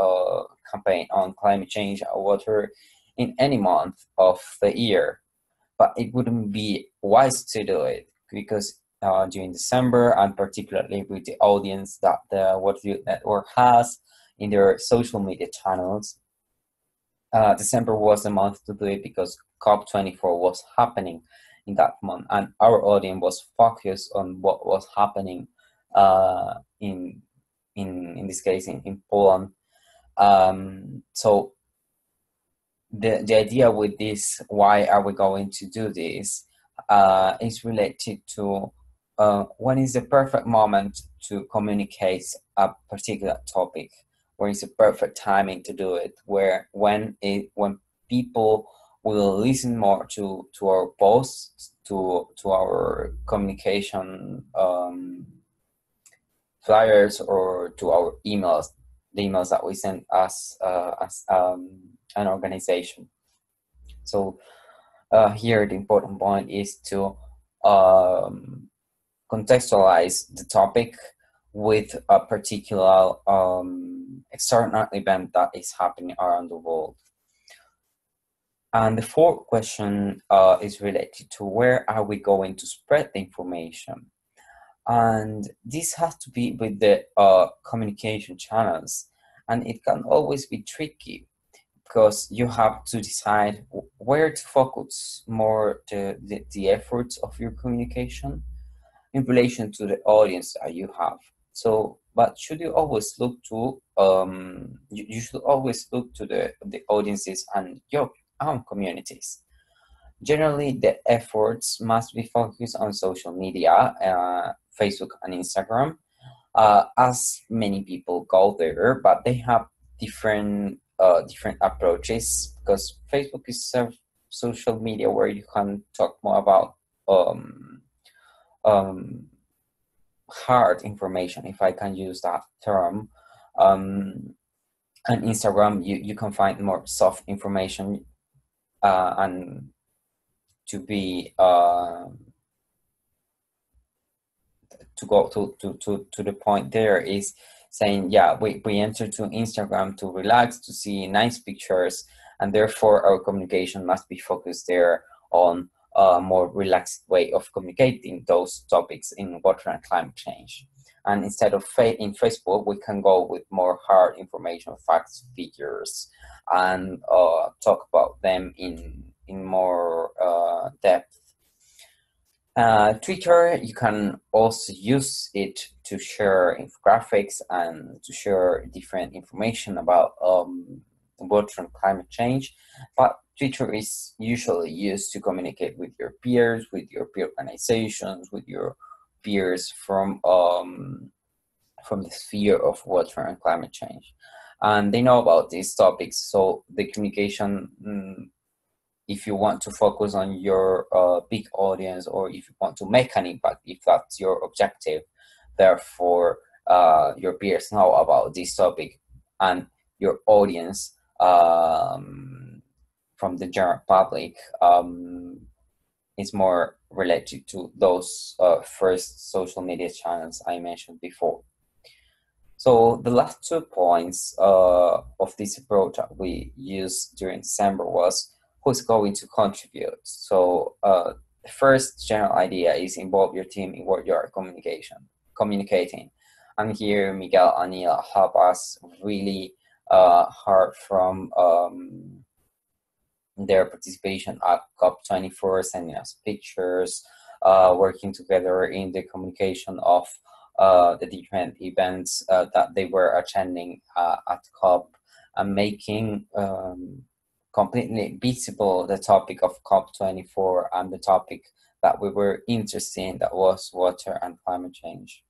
campaign on climate change or water in any month of the year, but it wouldn't be wise to do it because during December, and particularly with the audience that the Water Youth Network has in their social media channels, December was the month to do it because COP24 was happening in that month, and our audience was focused on what was happening in this case in Poland. So the idea with this, why are we going to do this, is related to when is the perfect moment to communicate a particular topic, when is the perfect timing to do it, when people will listen more to our posts, to our communication flyers, or to our emails, the emails that we send as an organization. So here the important point is to contextualize the topic with a particular external event that is happening around the world. And the fourth question is related to where are we going to spread the information? And this has to be with the communication channels, and it can always be tricky because you have to decide where to focus more the efforts of your communication in relation to the audience that you have. So, but should you always look to you should always look to the audiences and your own communities, Generally, the efforts must be focused on social media, Facebook and Instagram, as many people go there, but they have different approaches, because Facebook is a social media where you can talk more about um, hard information, if I can use that term. And Instagram, you can find more soft information, and to be to go to the point there is saying, yeah, we enter to Instagram to relax, to see nice pictures, and therefore our communication must be focused there on a more relaxed way of communicating those topics in water and climate change. And instead of in Facebook, we can go with more hard information, facts, figures, and talk about them in more depth. Twitter, you can also use it to share infographics and to share different information about water and climate change. But Twitter is usually used to communicate with your peers, with your peer organizations, with your peers from the sphere of water and climate change. And they know about these topics, so the communication, if you want to focus on your big audience, or if you want to make an impact, if that's your objective, therefore your peers know about this topic, and your audience from the general public is more related to those first social media channels I mentioned before. So the last 2 points of this approach that we used during December was who's going to contribute. So the first general idea is involve your team in what you are communicating. And here Miguel and Neil help us really hard from their participation at COP24, sending us pictures, working together in the communication of the different events that they were attending at COP, and making completely visible the topic of COP24 and the topic that we were interested in, that was water and climate change.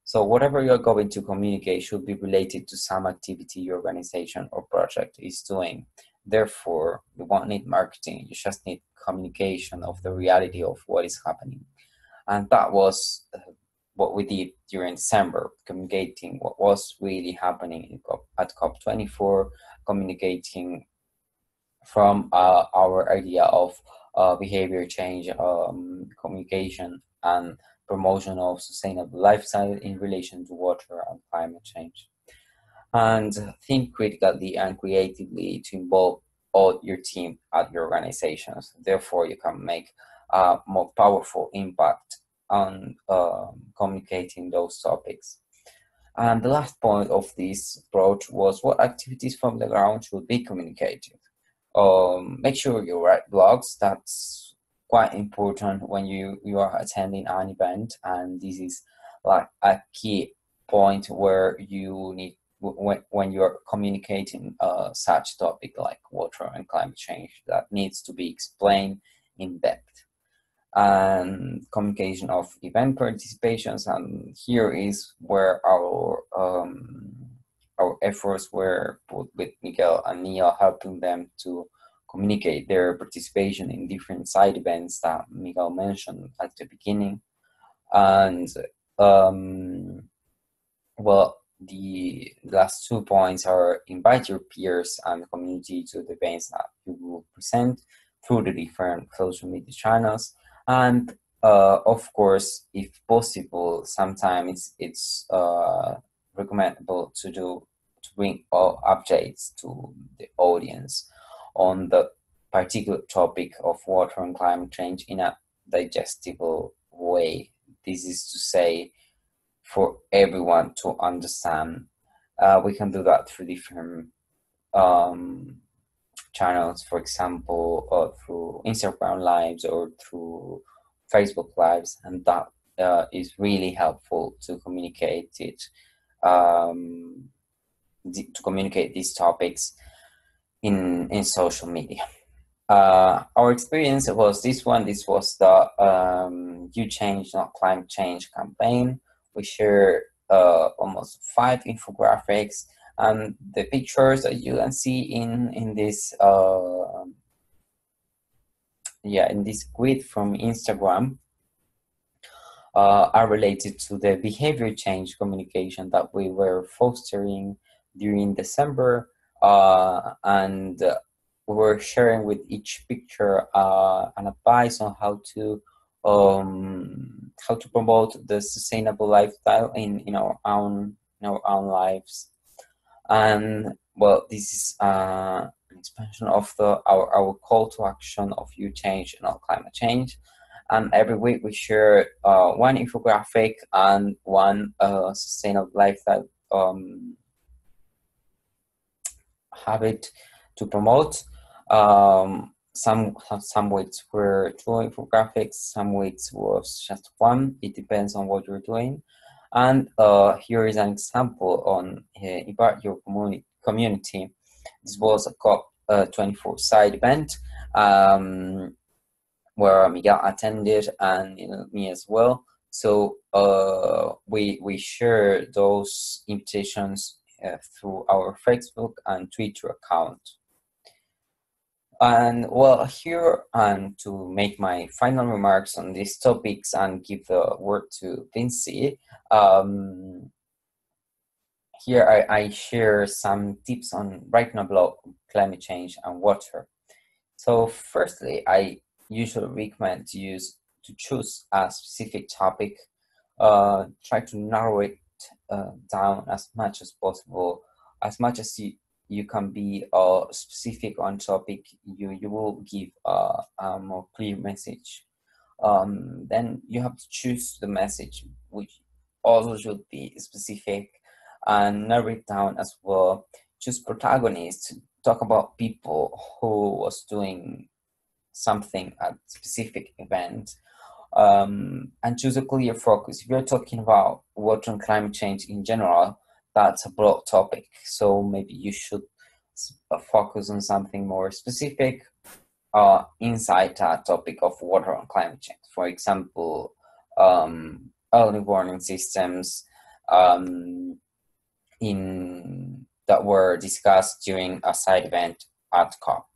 So whatever you're going to communicate should be related to some activity your organization or project is doing. Therefore, you won't need marketing, you just need communication of the reality of what is happening. And that was what we did during December, communicating what was really happening at COP24, communicating from our idea of behavior change, communication, and promotion of sustainable lifestyle in relation to water and climate change. And think critically and creatively to involve all your team at your organizations. Therefore, you can make a more powerful impact on communicating those topics. And the last point of this approach was what activities from the ground should be communicated. Make sure you write blogs. That's quite important when you are attending an event, and this is like a key point where you need when you're communicating such topic like water and climate change, that needs to be explained in depth. And communication of event participations, and here is where our efforts were put with Miguel and Neil, helping them to communicate their participation in different side events that Miguel mentioned at the beginning. And well, the last 2 points are invite your peers and community to the events that you will present through the different social media channels. And of course, if possible, sometimes it's recommendable to bring all updates to the audience on the particular topic of water and climate change in a digestible way. This is to say, for everyone to understand. We can do that through different channels, for example, through Instagram lives or through Facebook lives, and that is really helpful to communicate it, to communicate these topics in social media. our experience was this one. This was the You Change, Not Climate Change campaign. We shared almost 5 infographics, and the pictures that you can see in this in this grid from Instagram are related to the behavior change communication that we were fostering during December, and we were sharing with each picture an advice on how to promote the sustainable lifestyle in our own lives. And well, this is an expansion of our call to action of You Change, Not Climate Change. And every week we share one infographic and one sustainable lifestyle habit to promote. Some weeks were 2 infographics, some weeks was just 1. It depends on what you're doing. And here is an example on Invite Your Community. This was a COP24 side event where Miguel attended, and me as well. So we share those invitations through our Facebook and Twitter account. And well, here, and to make my final remarks on these topics and give the word to Vinci, here I share some tips on writing a blog on climate change and water. So firstly, I usually recommend to choose a specific topic, try to narrow it down as much as possible. As much as you can be specific on topic, you will give a more clear message. Then you have to choose the message, which also should be specific, and narrow it down as well. Choose protagonists, talk about people who was doing something at specific event, and choose a clear focus. If you're talking about water and climate change in general, that's a broad topic, so maybe you should focus on something more specific inside that topic of water and climate change. For example, early warning systems that were discussed during a side event at COP.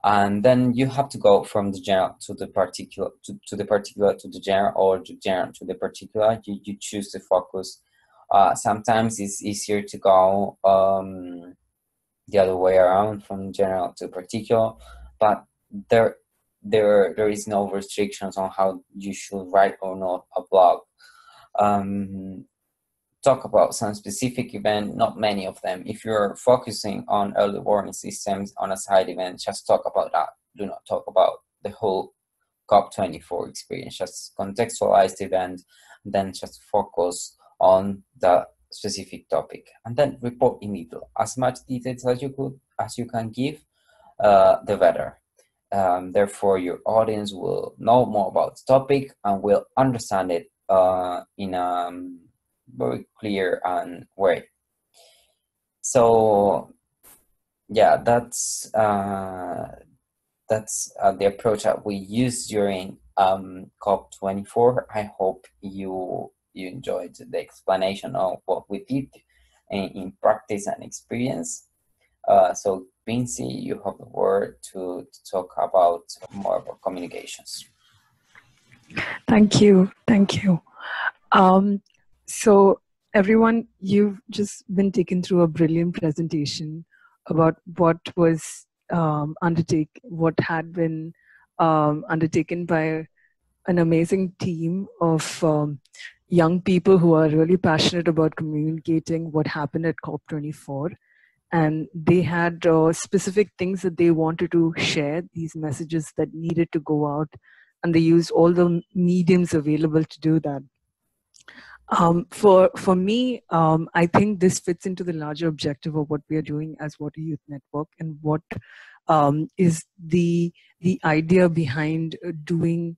And then you have to go from the general to the particular, to the particular to the general, or the general to the particular. You choose the focus. Sometimes it's easier to go the other way around, from general to particular, but there is no restrictions on how you should write or not a blog. Talk about some specific event, not many of them. If you're focusing on early warning systems on a side event, just talk about that. Do not talk about the whole COP24 experience. Just contextualize the event, and then just focus on the specific topic, and then report in detail. As much details as you can give, the better. Therefore, your audience will know more about the topic and will understand it in a very clear way. So yeah, that's the approach that we used during COP24. I hope you enjoyed the explanation of what we did in practice and experience. So Vinci, you have the word to talk about more about communications. Thank you. So everyone, you've just been taken through a brilliant presentation about what was what had been undertaken by an amazing team of young people who are really passionate about communicating what happened at COP24. And they had specific things that they wanted to share, these messages that needed to go out, and they used all the mediums available to do that. For me, I think this fits into the larger objective of what we are doing as Water Youth Network, and what is the idea behind doing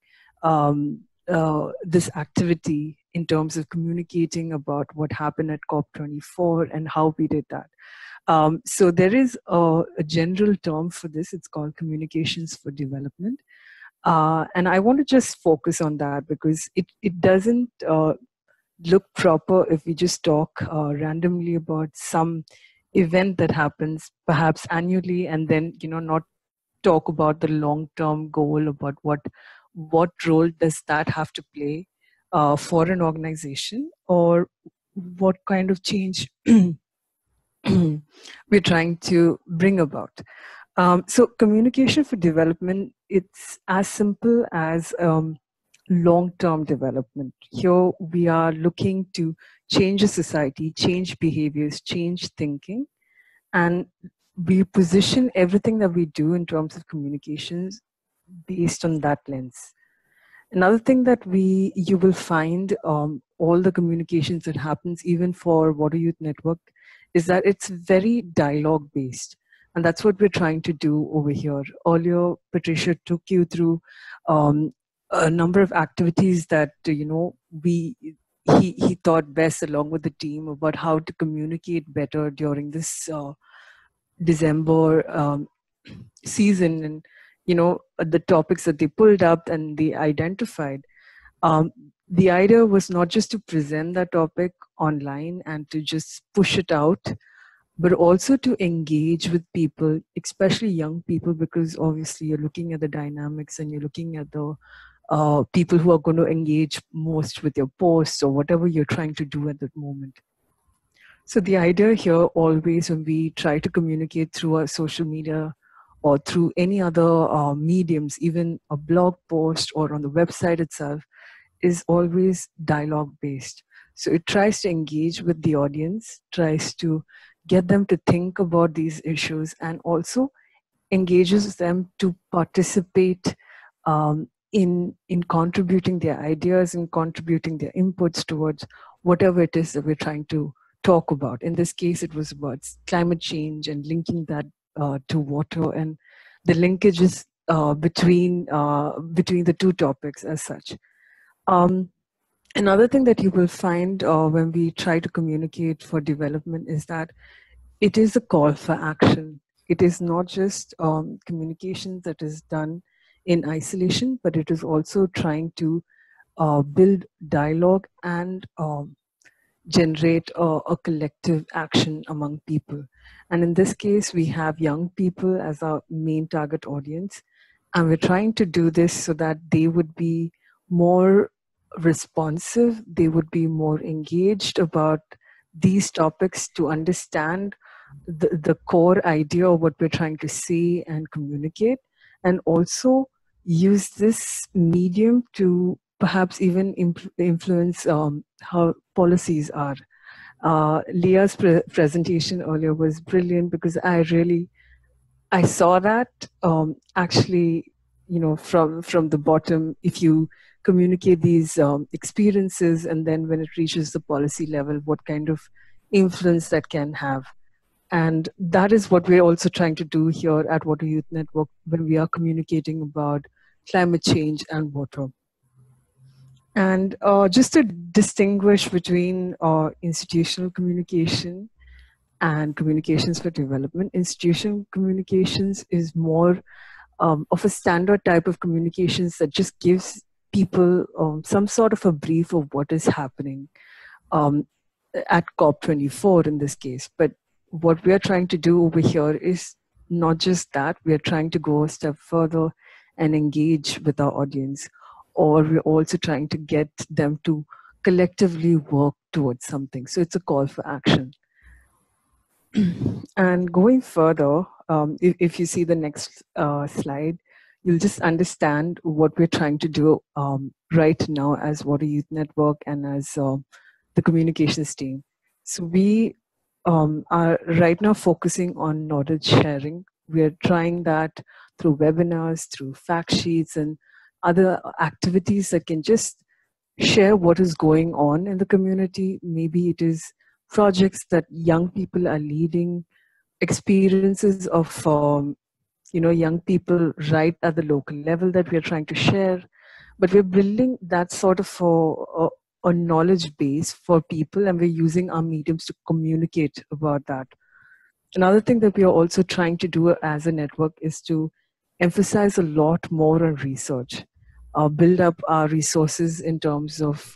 this activity in terms of communicating about what happened at COP24 and how we did that. So there is a general term for this. It's called communications for development. And I want to just focus on that because it doesn't look proper if we just talk randomly about some event that happens perhaps annually and then, not talk about the long-term goal about what role does that have to play for an organization, or what kind of change we're trying to bring about. So communication for development, it's as simple as long-term development. Here we are looking to change a society, change behaviors, change thinking, and we position everything that we do in terms of communications based on that lens. Another thing that you will find all the communications that happens even for Water Youth Network is that it's very dialogue based, and that's what we're trying to do over here. Earlier, Patricia took you through a number of activities that he thought best along with the team about how to communicate better during this December season, and the topics that they pulled up and they identified. Um, the idea was not just to present that topic online and to just push it out, but also to engage with people, especially young people, because obviously you're looking at the dynamics and you're looking at the people who are going to engage most with your posts or whatever you're trying to do at that moment. So the idea here always, when we try to communicate through our social media or through any other mediums, even a blog post or on the website itself, is always dialogue based. So it tries to engage with the audience, tries to get them to think about these issues, and also engages them to participate in contributing their ideas and contributing their inputs towards whatever it is that we're trying to talk about. In this case, it was about climate change and linking that to water and the linkages between the two topics as such. Another thing that you will find when we try to communicate for development is that it is a call for action. It is not just communication that is done in isolation, but it is also trying to build dialogue and generate a collective action among people. And in this case, we have young people as our main target audience. And we're trying to do this so that they would be more responsive, they would be more engaged about these topics to understand the core idea of what we're trying to say and communicate, and also use this medium to perhaps even influence how policies are. Leah's presentation earlier was brilliant because I saw that actually, from the bottom. If you communicate these experiences, and then when it reaches the policy level, what kind of influence that can have. And that is what we're also trying to do here at Water Youth Network when we are communicating about climate change and water. And just to distinguish between institutional communication and communications for development, institutional communications is more of a standard type of communications that just gives people some sort of a brief of what is happening at COP24 in this case. But what we are trying to do over here is not just that. We are trying to go a step further and engage with our audience, or we're also trying to get them to collectively work towards something. So it's a call for action. And going further, if you see the next slide, you'll just understand what we're trying to do right now as Water Youth Network and as the communications team. So we are right now focusing on knowledge sharing. We're trying that through webinars, through fact sheets, and other activities that can just share what is going on in the community. Maybe it is projects that young people are leading, experiences of young people right at the local level that we're trying to share. But we're building that sort of a knowledge base for people, and we're using our mediums to communicate about that. Another thing that we are also trying to do as a network is to emphasize a lot more on research, build up our resources in terms of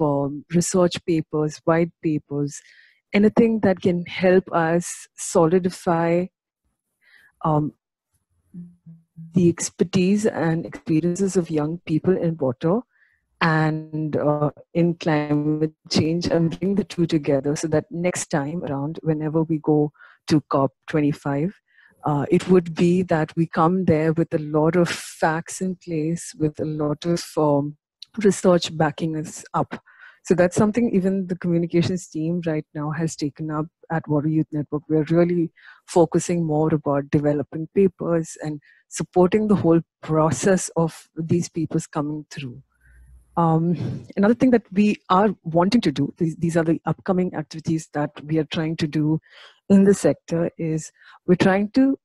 research papers, white papers, anything that can help us solidify the expertise and experiences of young people in water and in climate change, and bring the two together so that next time around, whenever we go to COP25, it would be that we come there with a lot of facts in place, with a lot of research backing us up. So that's something even the communications team right now has taken up at Water Youth Network. We're really focusing more about developing papers and supporting the whole process of these papers coming through. Another thing that we are wanting to do, these are the upcoming activities that we are trying to do in the sector, is we're trying to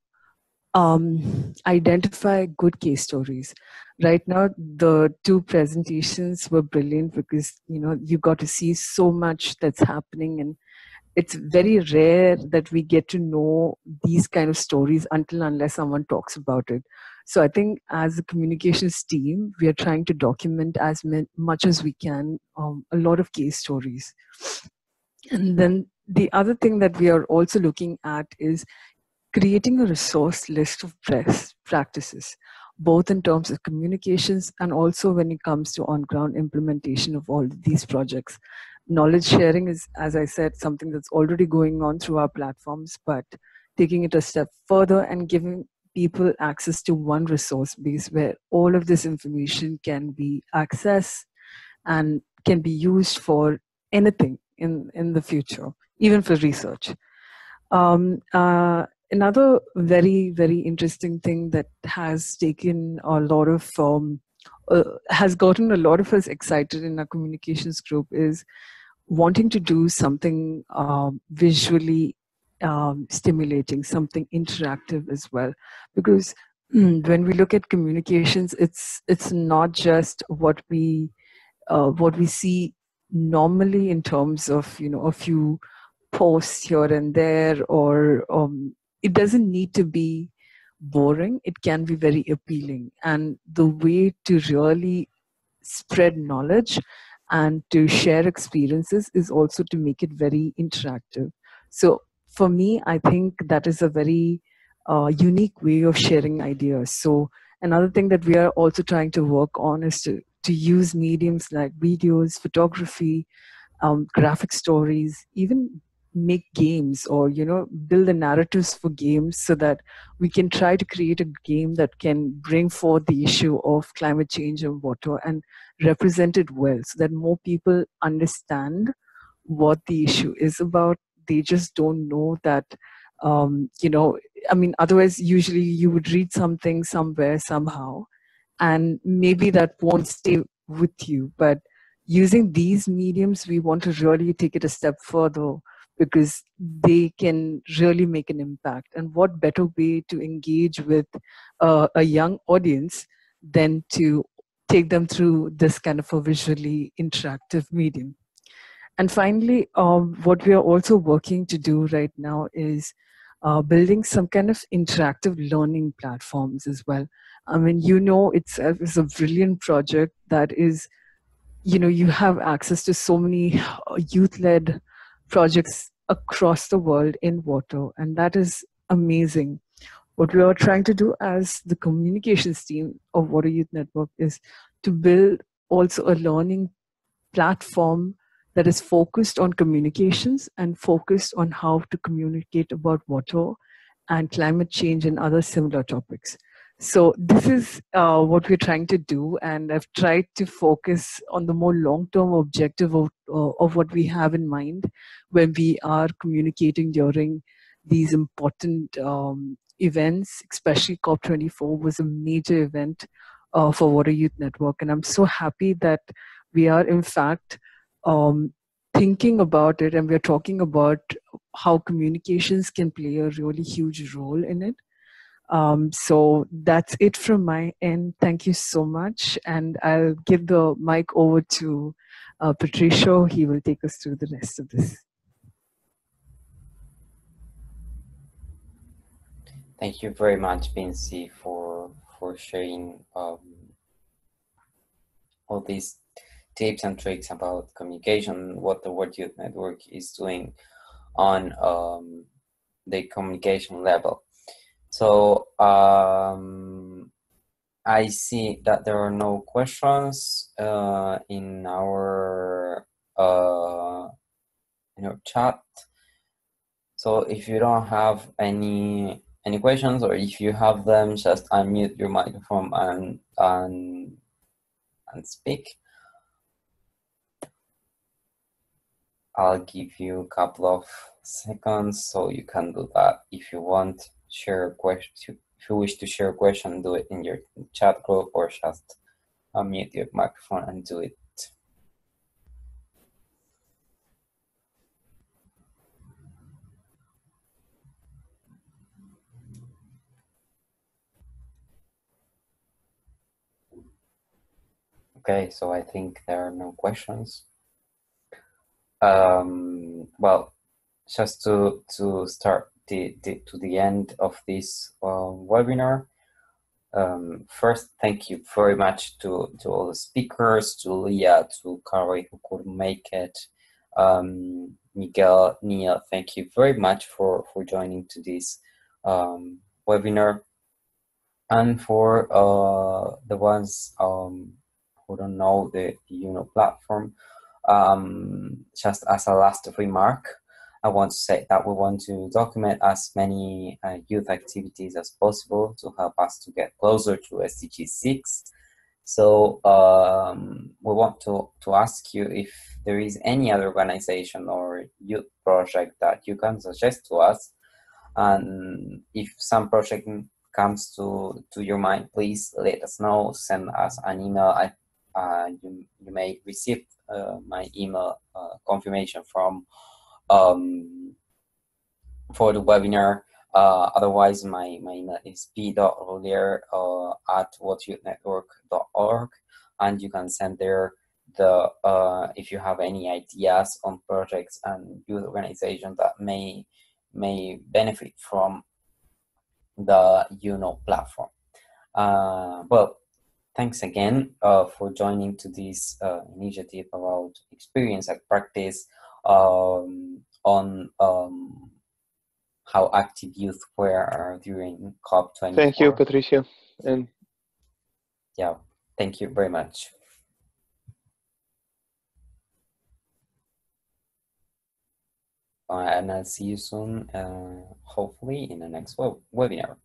identify good case stories. Right now, the two presentations were brilliant because, you know, you got to see so much that's happening, and it's very rare that we get to know these kind of stories unless someone talks about it. So I think as a communications team, we are trying to document as much as we can, a lot of case stories. And then the other thing that we are also looking at is creating a resource list of best practices, both in terms of communications and also when it comes to on-ground implementation of all of these projects. Knowledge sharing is, as I said, something that's already going on through our platforms, but taking it a step further and giving people access to one resource base where all of this information can be accessed and can be used for anything in the future, even for research. Another very, very interesting thing that has taken a lot of has gotten a lot of us excited in our communications group is wanting to do something visually stimulating, something interactive as well. Because when we look at communications, it's not just what we see normally in terms of, you know, a few posts here and there, or it doesn't need to be boring. It can be very appealing, and the way to really spread knowledge and to share experiences is also to make it very interactive. So for me, I think that is a very unique way of sharing ideas. So another thing that we are also trying to work on is to use mediums like videos, photography, graphic stories, even make games, or, you know, build the narratives for games so that we can try to create a game that can bring forth the issue of climate change and water and represent it well so that more people understand what the issue is about. They just don't know that, you know, I mean, otherwise usually you would read something somewhere somehow and maybe that won't stay with you. But using these mediums, we want to really take it a step further because they can really make an impact. And what better way to engage with a young audience than to take them through this kind of a visually interactive medium. And finally, what we are also working to do right now is building some kind of interactive learning platforms as well. I mean, you know, it's a brilliant project that is, you know, you have access to so many youth-led projects across the world in water, and that is amazing. What we are trying to do as the communications team of Water Youth Network is to build also a learning platform that is focused on communications and focused on how to communicate about water and climate change and other similar topics. So this is what we're trying to do, and I've tried to focus on the more long-term objective of what we have in mind when we are communicating during these important events. Especially COP24 was a major event for Water Youth Network, and I'm so happy that we are in fact thinking about it, and we're talking about how communications can play a really huge role in it. So that's it from my end. Thank you so much. And I'll give the mic over to Patricio. He will take us through the rest of this. Thank you very much, Vinci, for sharing all these tips and tricks about communication, what the World Youth Network is doing on the communication level. So I see that there are no questions in our chat. So if you don't have any questions, or if you have them, just unmute your microphone and speak. I'll give you a couple of seconds so you can do that. If you want, share a question. If you wish to share a question, do it in your chat group, or just unmute your microphone and do it. Okay, so I think there are no questions. Well, just to start to the end of this webinar. First, thank you very much to all the speakers, to Leah, to Carrie who couldn't make it, Miguel, Nia, thank you very much for joining to this webinar. And for the ones who don't know the platform, just as a last remark, I want to say that we want to document as many youth activities as possible to help us to get closer to SDG 6. So we want to ask you if there is any other organization or youth project that you can suggest to us. And if some project comes to your mind, please let us know. Send us an email. You may receive my email confirmation from for the webinar. Otherwise, my email is p.rolier@worldyouth.org, and you can send there the if you have any ideas on projects and youth organizations that may benefit from the platform. Well, thanks again for joining to this initiative about experience and practice on how active youth were during COP24. Thank you, Patricia. And yeah, thank you very much. And I'll see you soon, hopefully in the next webinar.